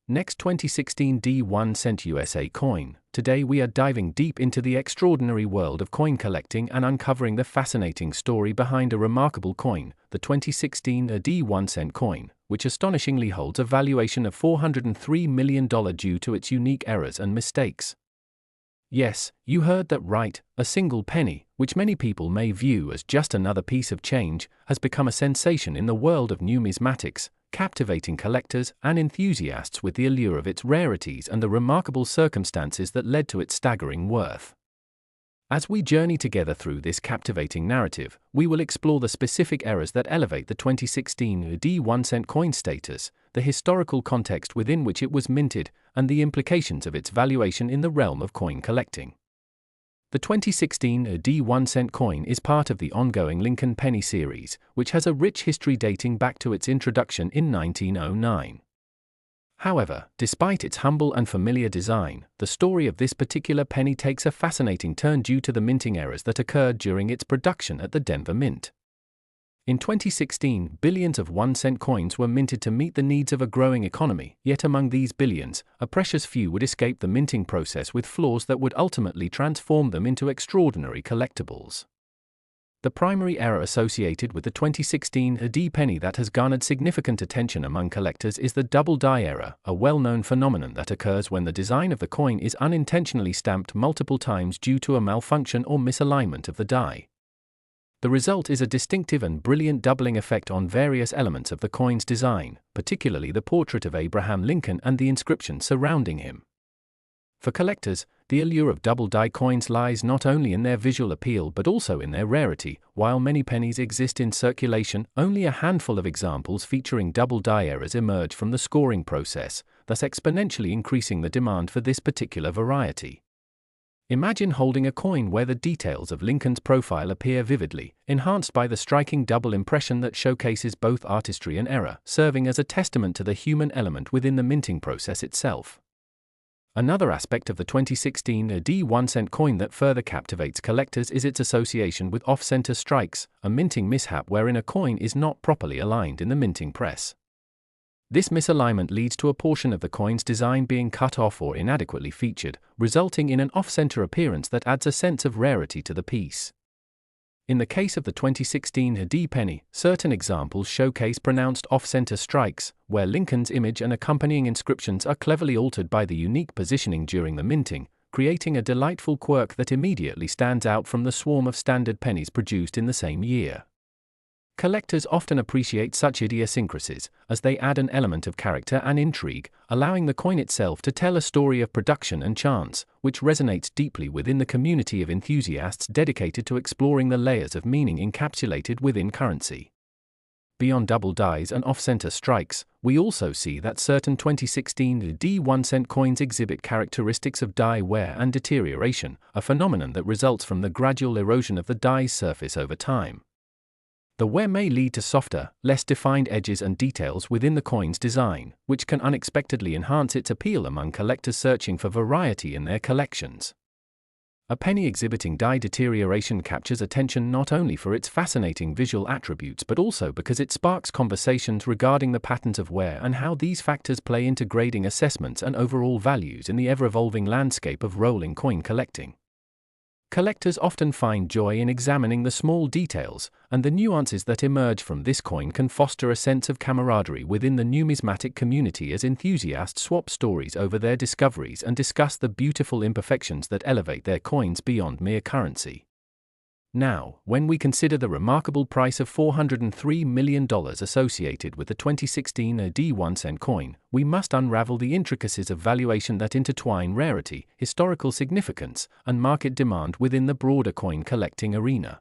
Next, 2016 D1-cent USA coin. Today we are diving deep into the extraordinary world of coin collecting and uncovering the fascinating story behind a remarkable coin, the 2016 D1-cent coin, which astonishingly holds a valuation of $403 million due to its unique errors and mistakes. Yes, you heard that right, a single penny, which many people may view as just another piece of change, has become a sensation in the world of numismatics, captivating collectors and enthusiasts with the allure of its rarities and the remarkable circumstances that led to its staggering worth. As we journey together through this captivating narrative, we will explore the specific errors that elevate the 2016 D1-cent coin status, the historical context within which it was minted, and the implications of its valuation in the realm of coin collecting. The 2016 D1-cent coin is part of the ongoing Lincoln Penny series, which has a rich history dating back to its introduction in 1909. However, despite its humble and familiar design, the story of this particular penny takes a fascinating turn due to the minting errors that occurred during its production at the Denver Mint. In 2016, billions of 1-cent coins were minted to meet the needs of a growing economy, yet among these billions, a precious few would escape the minting process with flaws that would ultimately transform them into extraordinary collectibles. The primary error associated with the 2016 D penny that has garnered significant attention among collectors is the double die error, a well-known phenomenon that occurs when the design of the coin is unintentionally stamped multiple times due to a malfunction or misalignment of the die. The result is a distinctive and brilliant doubling effect on various elements of the coin's design, particularly the portrait of Abraham Lincoln and the inscription surrounding him. For collectors, the allure of double-die coins lies not only in their visual appeal but also in their rarity. While many pennies exist in circulation, only a handful of examples featuring double-die errors emerge from the scoring process, thus exponentially increasing the demand for this particular variety. Imagine holding a coin where the details of Lincoln's profile appear vividly, enhanced by the striking double impression that showcases both artistry and error, serving as a testament to the human element within the minting process itself. Another aspect of the 2016 D1-cent coin that further captivates collectors is its association with off-center strikes, a minting mishap wherein a coin is not properly aligned in the minting press. This misalignment leads to a portion of the coin's design being cut off or inadequately featured, resulting in an off-center appearance that adds a sense of rarity to the piece. In the case of the 2016 D penny, certain examples showcase pronounced off-center strikes, where Lincoln's image and accompanying inscriptions are cleverly altered by the unique positioning during the minting, creating a delightful quirk that immediately stands out from the swarm of standard pennies produced in the same year. Collectors often appreciate such idiosyncrasies, as they add an element of character and intrigue, allowing the coin itself to tell a story of production and chance, which resonates deeply within the community of enthusiasts dedicated to exploring the layers of meaning encapsulated within currency. Beyond double dies and off-center strikes, we also see that certain 2016 D1-cent coins exhibit characteristics of die wear and deterioration, a phenomenon that results from the gradual erosion of the die's surface over time. The wear may lead to softer, less defined edges and details within the coin's design, which can unexpectedly enhance its appeal among collectors searching for variety in their collections. A penny exhibiting dye deterioration captures attention not only for its fascinating visual attributes but also because it sparks conversations regarding the patterns of wear and how these factors play into grading assessments and overall values in the ever-evolving landscape of rolling coin collecting. Collectors often find joy in examining the small details, and the nuances that emerge from this coin can foster a sense of camaraderie within the numismatic community as enthusiasts swap stories over their discoveries and discuss the beautiful imperfections that elevate their coins beyond mere currency. Now, when we consider the remarkable price of $403 million associated with the 2016 D1 coin, we must unravel the intricacies of valuation that intertwine rarity, historical significance, and market demand within the broader coin collecting arena.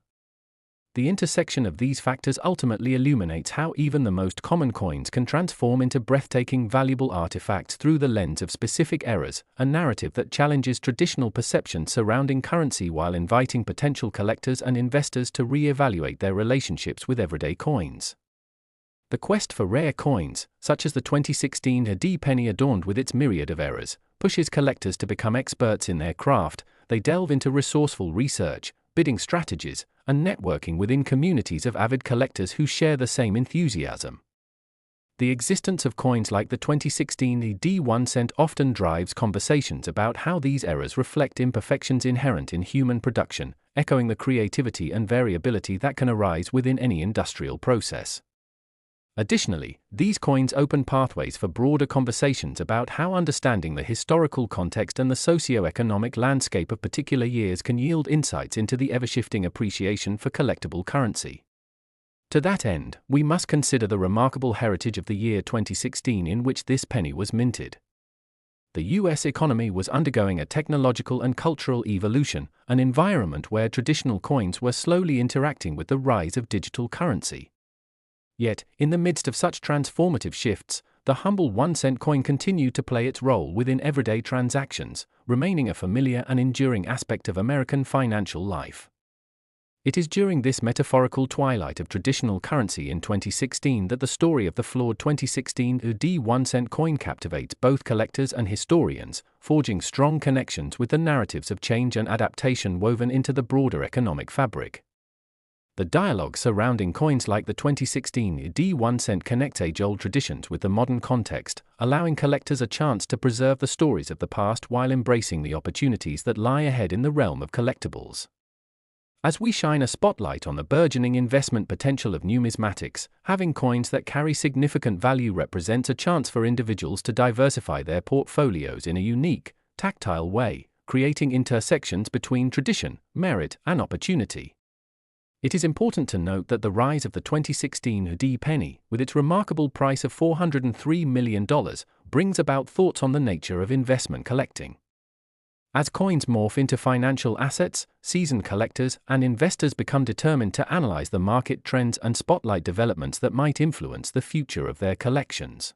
The intersection of these factors ultimately illuminates how even the most common coins can transform into breathtaking valuable artifacts through the lens of specific eras, a narrative that challenges traditional perceptions surrounding currency while inviting potential collectors and investors to re-evaluate their relationships with everyday coins. The quest for rare coins, such as the 2016 D penny adorned with its myriad of eras, pushes collectors to become experts in their craft. They delve into resourceful research, bidding strategies, and networking within communities of avid collectors who share the same enthusiasm. The existence of coins like the 2016 D1 often drives conversations about how these eras reflect imperfections inherent in human production, echoing the creativity and variability that can arise within any industrial process. Additionally, these coins open pathways for broader conversations about how understanding the historical context and the socio-economic landscape of particular years can yield insights into the ever-shifting appreciation for collectible currency. To that end, we must consider the remarkable heritage of the year 2016 in which this penny was minted. The US economy was undergoing a technological and cultural evolution, an environment where traditional coins were slowly interacting with the rise of digital currency. Yet, in the midst of such transformative shifts, the humble 1-cent coin continued to play its role within everyday transactions, remaining a familiar and enduring aspect of American financial life. It is during this metaphorical twilight of traditional currency in 2016 that the story of the flawed 2016 D1 coin captivates both collectors and historians, forging strong connections with the narratives of change and adaptation woven into the broader economic fabric. The dialogue surrounding coins like the 2016 D1 connects age-old traditions with the modern context, allowing collectors a chance to preserve the stories of the past while embracing the opportunities that lie ahead in the realm of collectibles. As we shine a spotlight on the burgeoning investment potential of numismatics, having coins that carry significant value represents a chance for individuals to diversify their portfolios in a unique, tactile way, creating intersections between tradition, merit, and opportunity. It is important to note that the rise of the 2016 D penny, with its remarkable price of $403 million, brings about thoughts on the nature of investment collecting. As coins morph into financial assets, seasoned collectors and investors become determined to analyze the market trends and spotlight developments that might influence the future of their collections.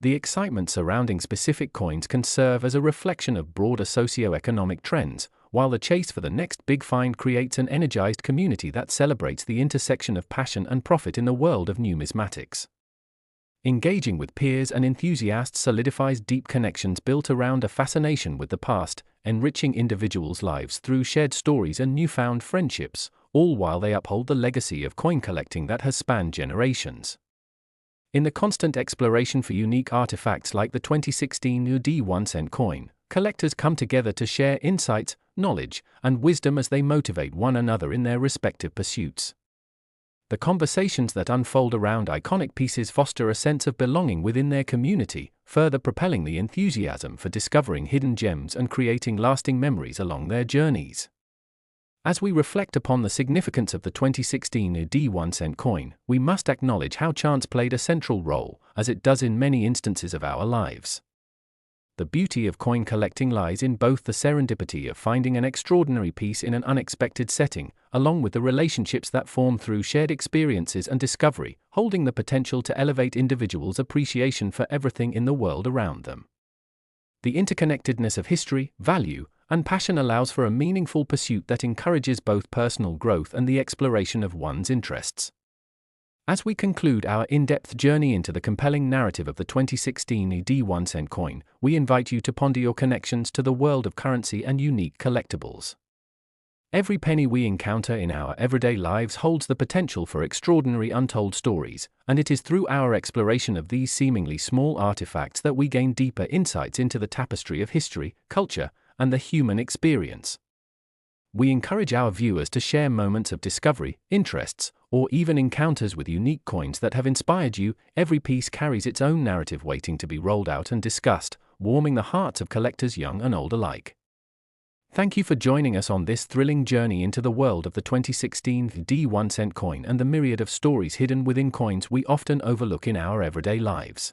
The excitement surrounding specific coins can serve as a reflection of broader socio-economic trends, while the chase for the next big find creates an energized community that celebrates the intersection of passion and profit in the world of numismatics. Engaging with peers and enthusiasts solidifies deep connections built around a fascination with the past, enriching individuals' lives through shared stories and newfound friendships, all while they uphold the legacy of coin collecting that has spanned generations. In the constant exploration for unique artifacts like the 2016 D1 coin, collectors come together to share insights, knowledge, and wisdom as they motivate one another in their respective pursuits. The conversations that unfold around iconic pieces foster a sense of belonging within their community, further propelling the enthusiasm for discovering hidden gems and creating lasting memories along their journeys. As we reflect upon the significance of the 2016 D1 coin, we must acknowledge how chance played a central role, as it does in many instances of our lives. The beauty of coin collecting lies in both the serendipity of finding an extraordinary piece in an unexpected setting, along with the relationships that form through shared experiences and discovery, holding the potential to elevate individuals' appreciation for everything in the world around them. The interconnectedness of history, value, and passion allows for a meaningful pursuit that encourages both personal growth and the exploration of one's interests. As we conclude our in-depth journey into the compelling narrative of the 2016 D1 coin, we invite you to ponder your connections to the world of currency and unique collectibles. Every penny we encounter in our everyday lives holds the potential for extraordinary untold stories, and it is through our exploration of these seemingly small artifacts that we gain deeper insights into the tapestry of history, culture, and the human experience. We encourage our viewers to share moments of discovery, interests, or even encounters with unique coins that have inspired you. Every piece carries its own narrative waiting to be rolled out and discussed, warming the hearts of collectors young and old alike. Thank you for joining us on this thrilling journey into the world of the 2016 D1 coin and the myriad of stories hidden within coins we often overlook in our everyday lives.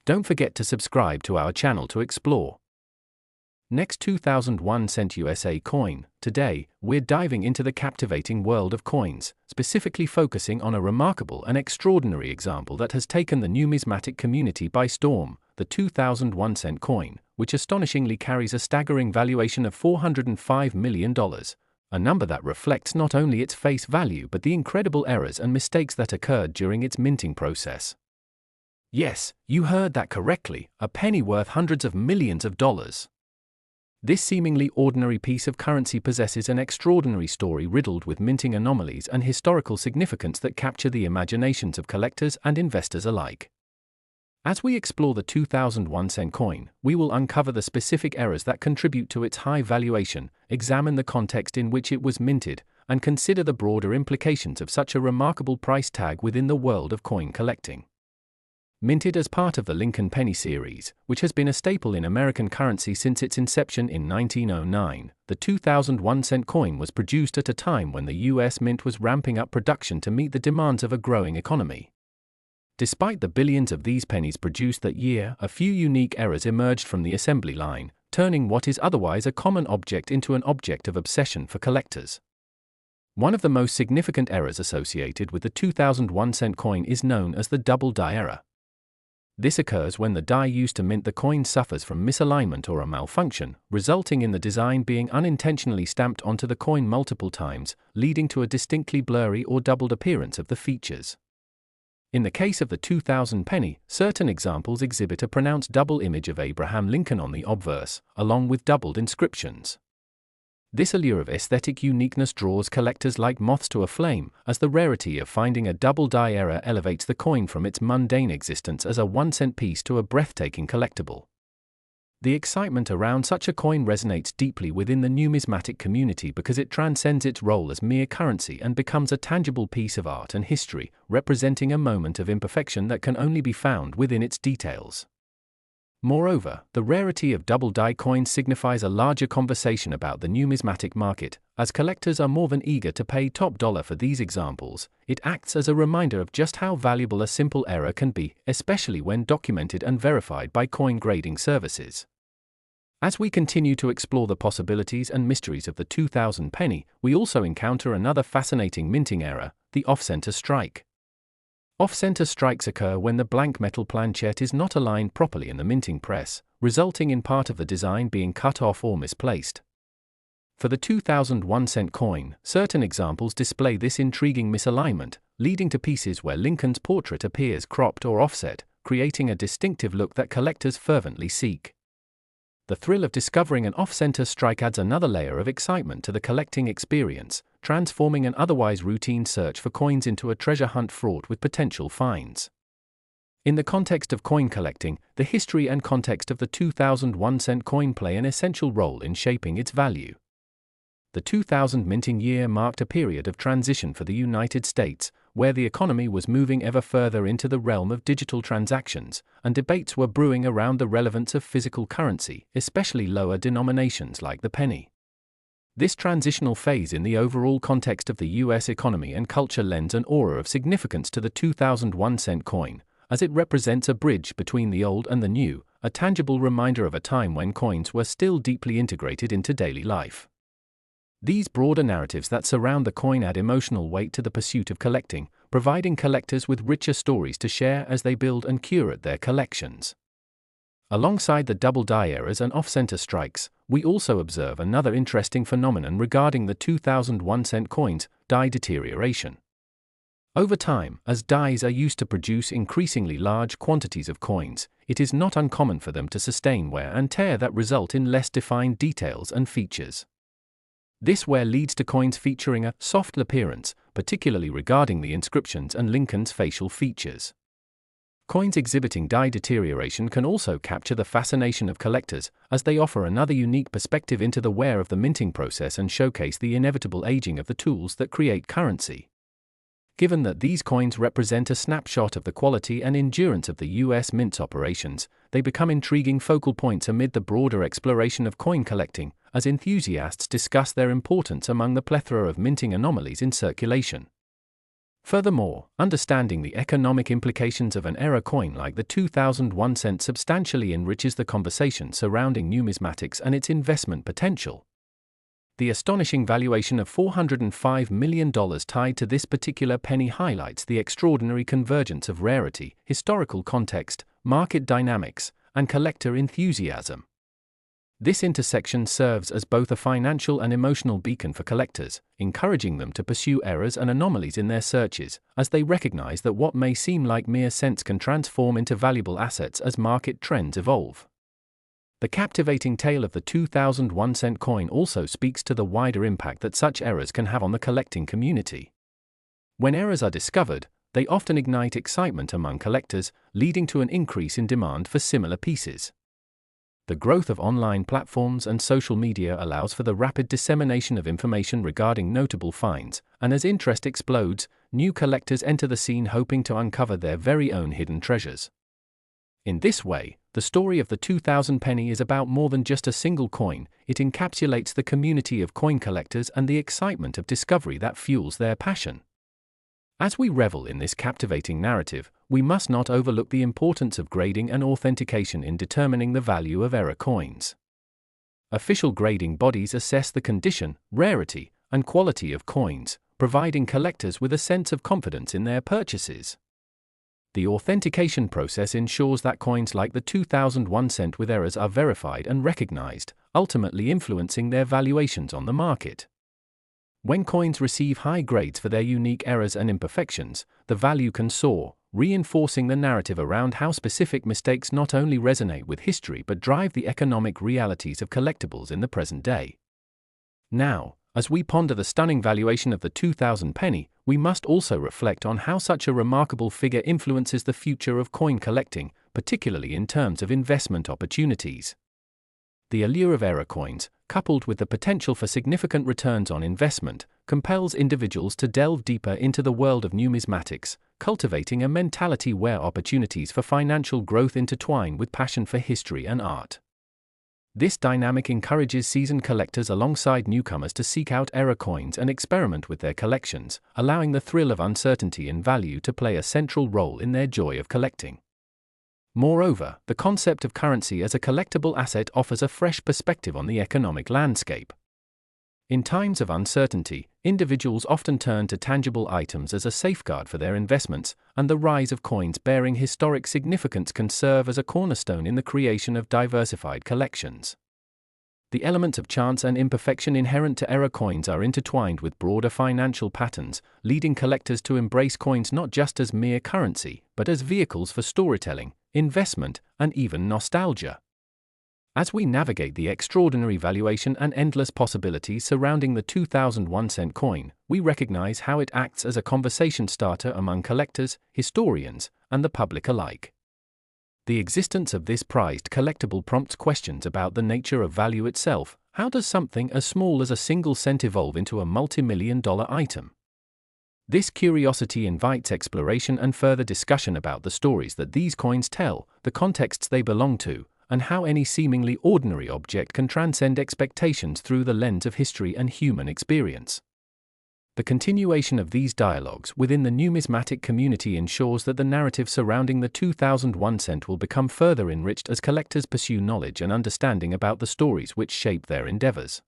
Don't forget to subscribe to our channel to explore next 2001 cent USA coin. Today, we're diving into the captivating world of coins, specifically focusing on a remarkable and extraordinary example that has taken the numismatic community by storm, the 2001 cent coin, which astonishingly carries a staggering valuation of $405 million, a number that reflects not only its face value but the incredible errors and mistakes that occurred during its minting process. Yes, you heard that correctly, a penny worth hundreds of millions of dollars. This seemingly ordinary piece of currency possesses an extraordinary story riddled with minting anomalies and historical significance that capture the imaginations of collectors and investors alike. As we explore the 2001 cent coin, we will uncover the specific errors that contribute to its high valuation, examine the context in which it was minted, and consider the broader implications of such a remarkable price tag within the world of coin collecting. Minted as part of the Lincoln Penny series, which has been a staple in American currency since its inception in 1909, the 2001 cent coin was produced at a time when the U.S. Mint was ramping up production to meet the demands of a growing economy. Despite the billions of these pennies produced that year, a few unique errors emerged from the assembly line, turning what is otherwise a common object into an object of obsession for collectors. One of the most significant errors associated with the 2001 cent coin is known as the double die error. This occurs when the die used to mint the coin suffers from misalignment or a malfunction, resulting in the design being unintentionally stamped onto the coin multiple times, leading to a distinctly blurry or doubled appearance of the features. In the case of the 2000 penny, certain examples exhibit a pronounced double image of Abraham Lincoln on the obverse, along with doubled inscriptions. This allure of aesthetic uniqueness draws collectors like moths to a flame, as the rarity of finding a double die error elevates the coin from its mundane existence as a 1-cent piece to a breathtaking collectible. The excitement around such a coin resonates deeply within the numismatic community because it transcends its role as mere currency and becomes a tangible piece of art and history, representing a moment of imperfection that can only be found within its details. Moreover, the rarity of double die coins signifies a larger conversation about the numismatic market. As collectors are more than eager to pay top dollar for these examples, it acts as a reminder of just how valuable a simple error can be, especially when documented and verified by coin grading services. As we continue to explore the possibilities and mysteries of the 2000 penny, we also encounter another fascinating minting error, the off-center strike. Off-center strikes occur when the blank metal planchet is not aligned properly in the minting press, resulting in part of the design being cut off or misplaced. For the 2001 cent coin, certain examples display this intriguing misalignment, leading to pieces where Lincoln's portrait appears cropped or offset, creating a distinctive look that collectors fervently seek. The thrill of discovering an off-center strike adds another layer of excitement to the collecting experience, transforming an otherwise routine search for coins into a treasure hunt fraught with potential finds. In the context of coin collecting, the history and context of the 2001 cent coin play an essential role in shaping its value. The 2000 minting year marked a period of transition for the United States, where the economy was moving ever further into the realm of digital transactions, and debates were brewing around the relevance of physical currency, especially lower denominations like the penny. This transitional phase in the overall context of the U.S. economy and culture lends an aura of significance to the 2001 cent coin, as it represents a bridge between the old and the new, a tangible reminder of a time when coins were still deeply integrated into daily life. These broader narratives that surround the coin add emotional weight to the pursuit of collecting, providing collectors with richer stories to share as they build and curate their collections. Alongside the double die errors and off-center strikes, we also observe another interesting phenomenon regarding the 2001 cent coins, die deterioration. Over time, as dies are used to produce increasingly large quantities of coins, it is not uncommon for them to sustain wear and tear that result in less defined details and features. This wear leads to coins featuring a soft appearance, particularly regarding the inscriptions and Lincoln's facial features. Coins exhibiting die deterioration can also capture the fascination of collectors, as they offer another unique perspective into the wear of the minting process and showcase the inevitable aging of the tools that create currency. Given that these coins represent a snapshot of the quality and endurance of the U.S. Mint's operations, they become intriguing focal points amid the broader exploration of coin collecting, as enthusiasts discuss their importance among the plethora of minting anomalies in circulation. Furthermore, understanding the economic implications of an era coin like the 2001 cent substantially enriches the conversation surrounding numismatics and its investment potential. The astonishing valuation of $405 million tied to this particular penny highlights the extraordinary convergence of rarity, historical context, market dynamics, and collector enthusiasm. This intersection serves as both a financial and emotional beacon for collectors, encouraging them to pursue errors and anomalies in their searches, as they recognize that what may seem like mere cents can transform into valuable assets as market trends evolve. The captivating tale of the 2001 cent coin also speaks to the wider impact that such errors can have on the collecting community. When errors are discovered, they often ignite excitement among collectors, leading to an increase in demand for similar pieces. The growth of online platforms and social media allows for the rapid dissemination of information regarding notable finds, and as interest explodes, new collectors enter the scene hoping to uncover their very own hidden treasures. In this way, the story of the 2000 penny is about more than just a single coin. It encapsulates the community of coin collectors and the excitement of discovery that fuels their passion. As we revel in this captivating narrative, we must not overlook the importance of grading and authentication in determining the value of era coins. Official grading bodies assess the condition, rarity, and quality of coins, providing collectors with a sense of confidence in their purchases. The authentication process ensures that coins like the 2001 cent with errors are verified and recognized, ultimately influencing their valuations on the market. When coins receive high grades for their unique errors and imperfections, the value can soar, reinforcing the narrative around how specific mistakes not only resonate with history but drive the economic realities of collectibles in the present day. Now, as we ponder the stunning valuation of the 2000 penny, we must also reflect on how such a remarkable figure influences the future of coin collecting, particularly in terms of investment opportunities. The allure of era coins, coupled with the potential for significant returns on investment, compels individuals to delve deeper into the world of numismatics, cultivating a mentality where opportunities for financial growth intertwine with passion for history and art. This dynamic encourages seasoned collectors alongside newcomers to seek out era coins and experiment with their collections, allowing the thrill of uncertainty in value to play a central role in their joy of collecting. Moreover, the concept of currency as a collectible asset offers a fresh perspective on the economic landscape. In times of uncertainty, individuals often turn to tangible items as a safeguard for their investments, and the rise of coins bearing historic significance can serve as a cornerstone in the creation of diversified collections. The elements of chance and imperfection inherent to era coins are intertwined with broader financial patterns, leading collectors to embrace coins not just as mere currency, but as vehicles for storytelling, investment, and even nostalgia. As we navigate the extraordinary valuation and endless possibilities surrounding the 2001 cent coin, we recognize how it acts as a conversation starter among collectors, historians, and the public alike. The existence of this prized collectible prompts questions about the nature of value itself. How does something as small as a single cent evolve into a multi-million-dollar item? This curiosity invites exploration and further discussion about the stories that these coins tell, the contexts they belong to, and how any seemingly ordinary object can transcend expectations through the lens of history and human experience. The continuation of these dialogues within the numismatic community ensures that the narrative surrounding the 2001 cent will become further enriched as collectors pursue knowledge and understanding about the stories which shape their endeavors.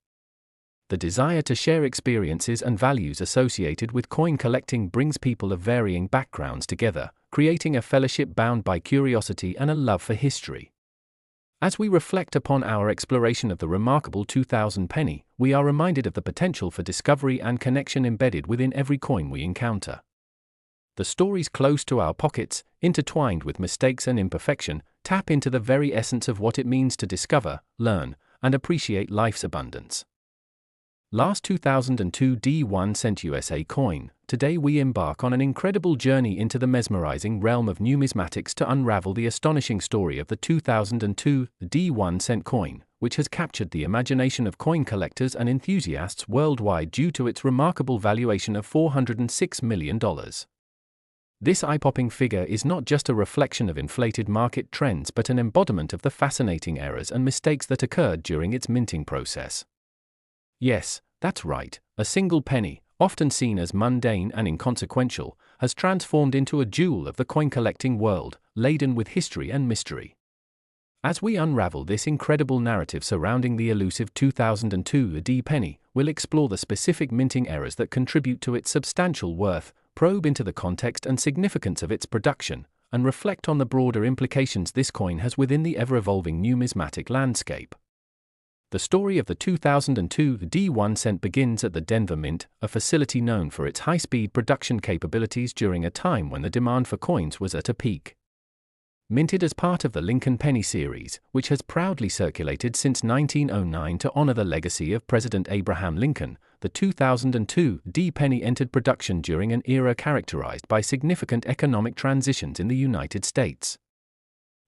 The desire to share experiences and values associated with coin collecting brings people of varying backgrounds together, creating a fellowship bound by curiosity and a love for history. As we reflect upon our exploration of the remarkable 2000 penny, we are reminded of the potential for discovery and connection embedded within every coin we encounter. The stories close to our pockets, intertwined with mistakes and imperfection, tap into the very essence of what it means to discover, learn, and appreciate life's abundance. Last 2002 D1 cent USA coin. Today we embark on an incredible journey into the mesmerizing realm of numismatics to unravel the astonishing story of the 2002 D1 cent coin, which has captured the imagination of coin collectors and enthusiasts worldwide due to its remarkable valuation of $406 million. This eye-popping figure is not just a reflection of inflated market trends but an embodiment of the fascinating errors and mistakes that occurred during its minting process. Yes, that's right, a single penny, often seen as mundane and inconsequential, has transformed into a jewel of the coin-collecting world, laden with history and mystery. As we unravel this incredible narrative surrounding the elusive 2002 D penny, we'll explore the specific minting errors that contribute to its substantial worth, probe into the context and significance of its production, and reflect on the broader implications this coin has within the ever-evolving numismatic landscape. The story of the 2002 D1 cent begins at the Denver Mint, a facility known for its high-speed production capabilities during a time when the demand for coins was at a peak. Minted as part of the Lincoln Penny series, which has proudly circulated since 1909 to honor the legacy of President Abraham Lincoln, the 2002 D penny entered production during an era characterized by significant economic transitions in the United States.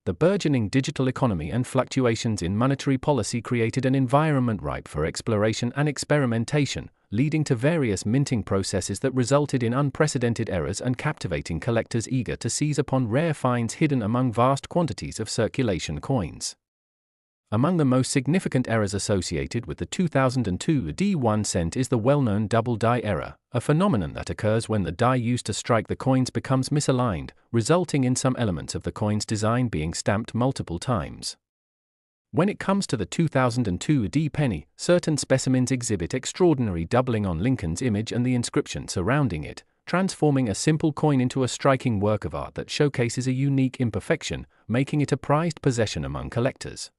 The burgeoning digital economy and fluctuations in monetary policy created an environment ripe for exploration and experimentation, leading to various minting processes that resulted in unprecedented errors and captivating collectors eager to seize upon rare finds hidden among vast quantities of circulation coins. Among the most significant errors associated with the 2002 D1 cent is the well-known double die error, a phenomenon that occurs when the die used to strike the coins becomes misaligned, resulting in some elements of the coin's design being stamped multiple times. When it comes to the 2002 D penny, certain specimens exhibit extraordinary doubling on Lincoln's image and the inscription surrounding it, transforming a simple coin into a striking work of art that showcases a unique imperfection, making it a prized possession among collectors.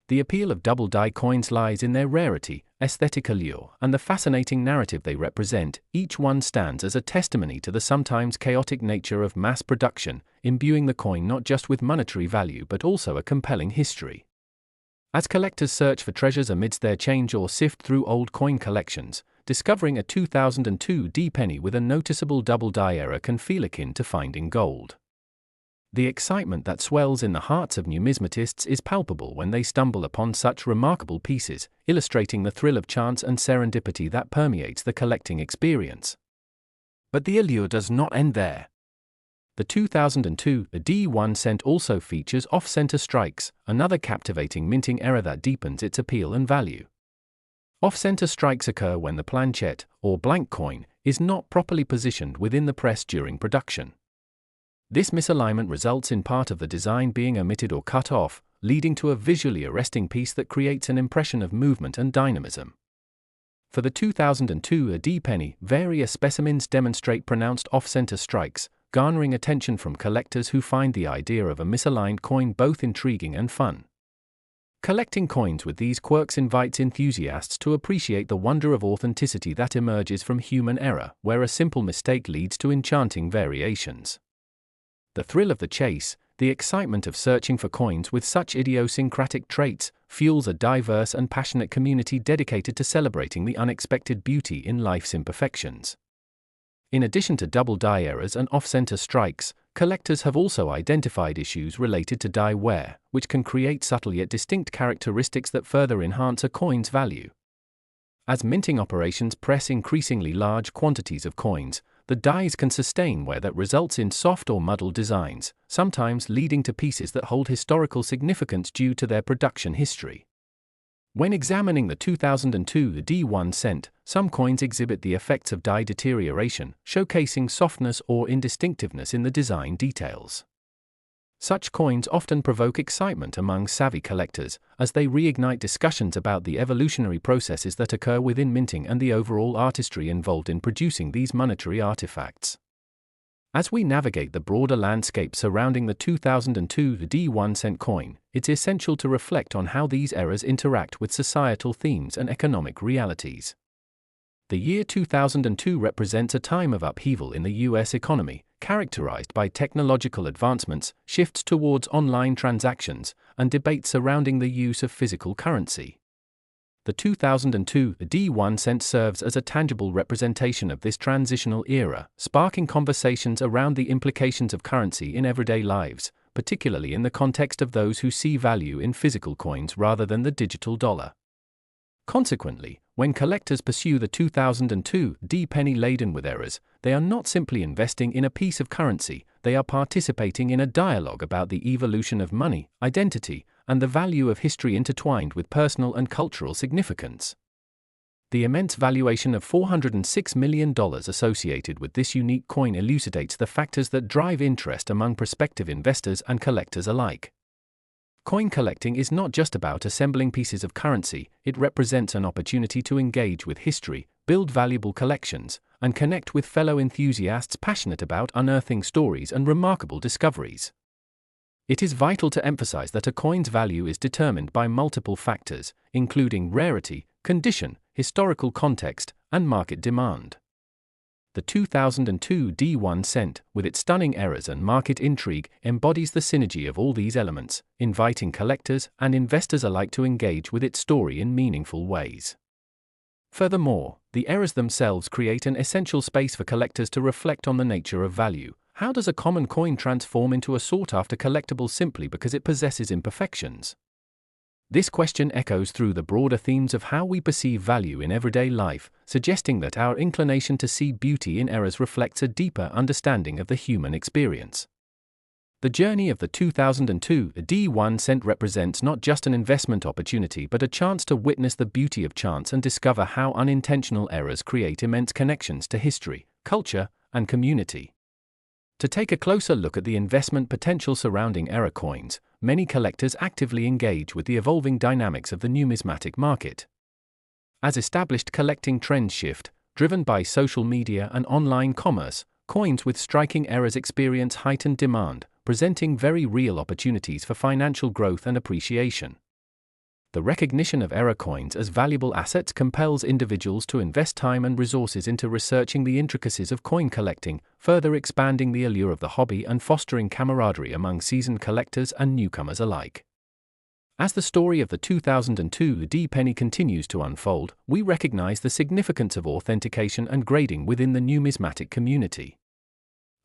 The appeal of double die coins lies in their rarity, aesthetic allure, and the fascinating narrative they represent. Each one stands as a testimony to the sometimes chaotic nature of mass production, imbuing the coin not just with monetary value but also a compelling history. As collectors search for treasures amidst their change or sift through old coin collections, discovering a 2002 D penny with a noticeable double die error can feel akin to finding gold. The excitement that swells in the hearts of numismatists is palpable when they stumble upon such remarkable pieces, illustrating the thrill of chance and serendipity that permeates the collecting experience. But the allure does not end there. The 2002 D1 cent also features off-center strikes, another captivating minting error that deepens its appeal and value. Off-center strikes occur when the planchette, or blank coin, is not properly positioned within the press during production. This misalignment results in part of the design being omitted or cut off, leading to a visually arresting piece that creates an impression of movement and dynamism. For the 2002 D penny, various specimens demonstrate pronounced off-center strikes, garnering attention from collectors who find the idea of a misaligned coin both intriguing and fun. Collecting coins with these quirks invites enthusiasts to appreciate the wonder of authenticity that emerges from human error, where a simple mistake leads to enchanting variations. The thrill of the chase, the excitement of searching for coins with such idiosyncratic traits, fuels a diverse and passionate community dedicated to celebrating the unexpected beauty in life's imperfections. In addition to double die errors and off-center strikes, collectors have also identified issues related to die wear, which can create subtle yet distinct characteristics that further enhance a coin's value. As minting operations press increasingly large quantities of coins, the dies can sustain wear that results in soft or muddled designs, sometimes leading to pieces that hold historical significance due to their production history. When examining the 2002 D1 cent, some coins exhibit the effects of die deterioration, showcasing softness or indistinctiveness in the design details. Such coins often provoke excitement among savvy collectors, as they reignite discussions about the evolutionary processes that occur within minting and the overall artistry involved in producing these monetary artifacts. As we navigate the broader landscape surrounding the 2002 D1 cent coin, it's essential to reflect on how these errors interact with societal themes and economic realities. The year 2002 represents a time of upheaval in the US economy, characterized by technological advancements, shifts towards online transactions, and debates surrounding the use of physical currency. The 2002 D1 cent serves as a tangible representation of this transitional era, sparking conversations around the implications of currency in everyday lives, particularly in the context of those who see value in physical coins rather than the digital dollar. Consequently, when collectors pursue the 2002 D penny laden with errors, they are not simply investing in a piece of currency, they are participating in a dialogue about the evolution of money, identity, and the value of history intertwined with personal and cultural significance. The immense valuation of $406 million associated with this unique coin elucidates the factors that drive interest among prospective investors and collectors alike. Coin collecting is not just about assembling pieces of currency, it represents an opportunity to engage with history, build valuable collections, and connect with fellow enthusiasts passionate about unearthing stories and remarkable discoveries. It is vital to emphasize that a coin's value is determined by multiple factors, including rarity, condition, historical context, and market demand. The 2002 D1 cent, with its stunning errors and market intrigue, embodies the synergy of all these elements, inviting collectors and investors alike to engage with its story in meaningful ways. Furthermore, the errors themselves create an essential space for collectors to reflect on the nature of value. How does a common coin transform into a sought-after collectible simply because it possesses imperfections? This question echoes through the broader themes of how we perceive value in everyday life, suggesting that our inclination to see beauty in errors reflects a deeper understanding of the human experience. The journey of the 2002 D1 cent represents not just an investment opportunity but a chance to witness the beauty of chance and discover how unintentional errors create immense connections to history, culture, and community. To take a closer look at the investment potential surrounding error coins, many collectors actively engage with the evolving dynamics of the numismatic market. As established collecting trends shift, driven by social media and online commerce, coins with striking errors experience heightened demand, presenting very real opportunities for financial growth and appreciation. The recognition of error coins as valuable assets compels individuals to invest time and resources into researching the intricacies of coin collecting, further expanding the allure of the hobby and fostering camaraderie among seasoned collectors and newcomers alike. As the story of the 2002 D penny continues to unfold, we recognize the significance of authentication and grading within the numismatic community.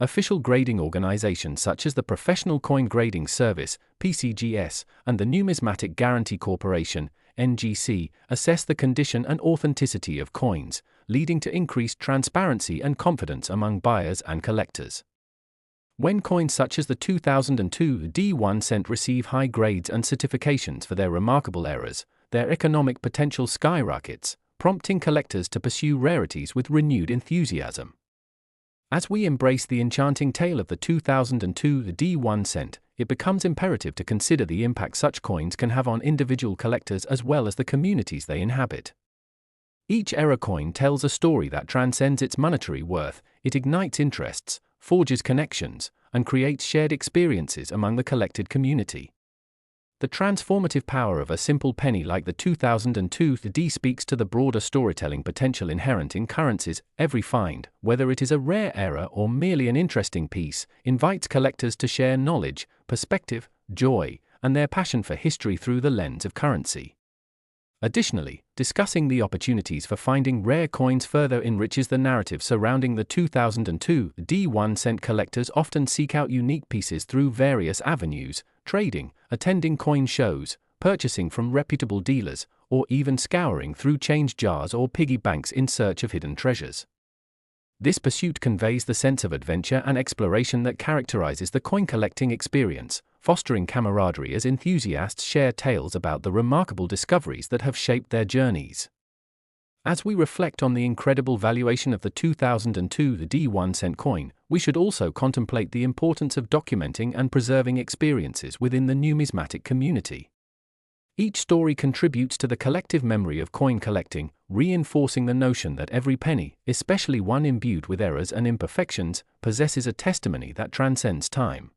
Official grading organizations such as the Professional Coin Grading Service, PCGS, and the Numismatic Guarantee Corporation, NGC, assess the condition and authenticity of coins, leading to increased transparency and confidence among buyers and collectors. When coins such as the 2002 D1 cent receive high grades and certifications for their remarkable errors, their economic potential skyrockets, prompting collectors to pursue rarities with renewed enthusiasm. As we embrace the enchanting tale of the 2002 D1 cent, it becomes imperative to consider the impact such coins can have on individual collectors as well as the communities they inhabit. Each error coin tells a story that transcends its monetary worth, it ignites interests, forges connections, and creates shared experiences among the collected community. The transformative power of a simple penny like the 2002 D speaks to the broader storytelling potential inherent in currencies. Every find, whether it is a rare error or merely an interesting piece, invites collectors to share knowledge, perspective, joy, and their passion for history through the lens of currency. Additionally, discussing the opportunities for finding rare coins further enriches the narrative surrounding the 2002 D1 cent. Collectors often seek out unique pieces through various avenues: trading, attending coin shows, purchasing from reputable dealers, or even scouring through change jars or piggy banks in search of hidden treasures. This pursuit conveys the sense of adventure and exploration that characterizes the coin collecting experience, fostering camaraderie as enthusiasts share tales about the remarkable discoveries that have shaped their journeys. As we reflect on the incredible valuation of the 2002 D1 cent coin, we should also contemplate the importance of documenting and preserving experiences within the numismatic community. Each story contributes to the collective memory of coin collecting, reinforcing the notion that every penny, especially one imbued with errors and imperfections, possesses a testimony that transcends time.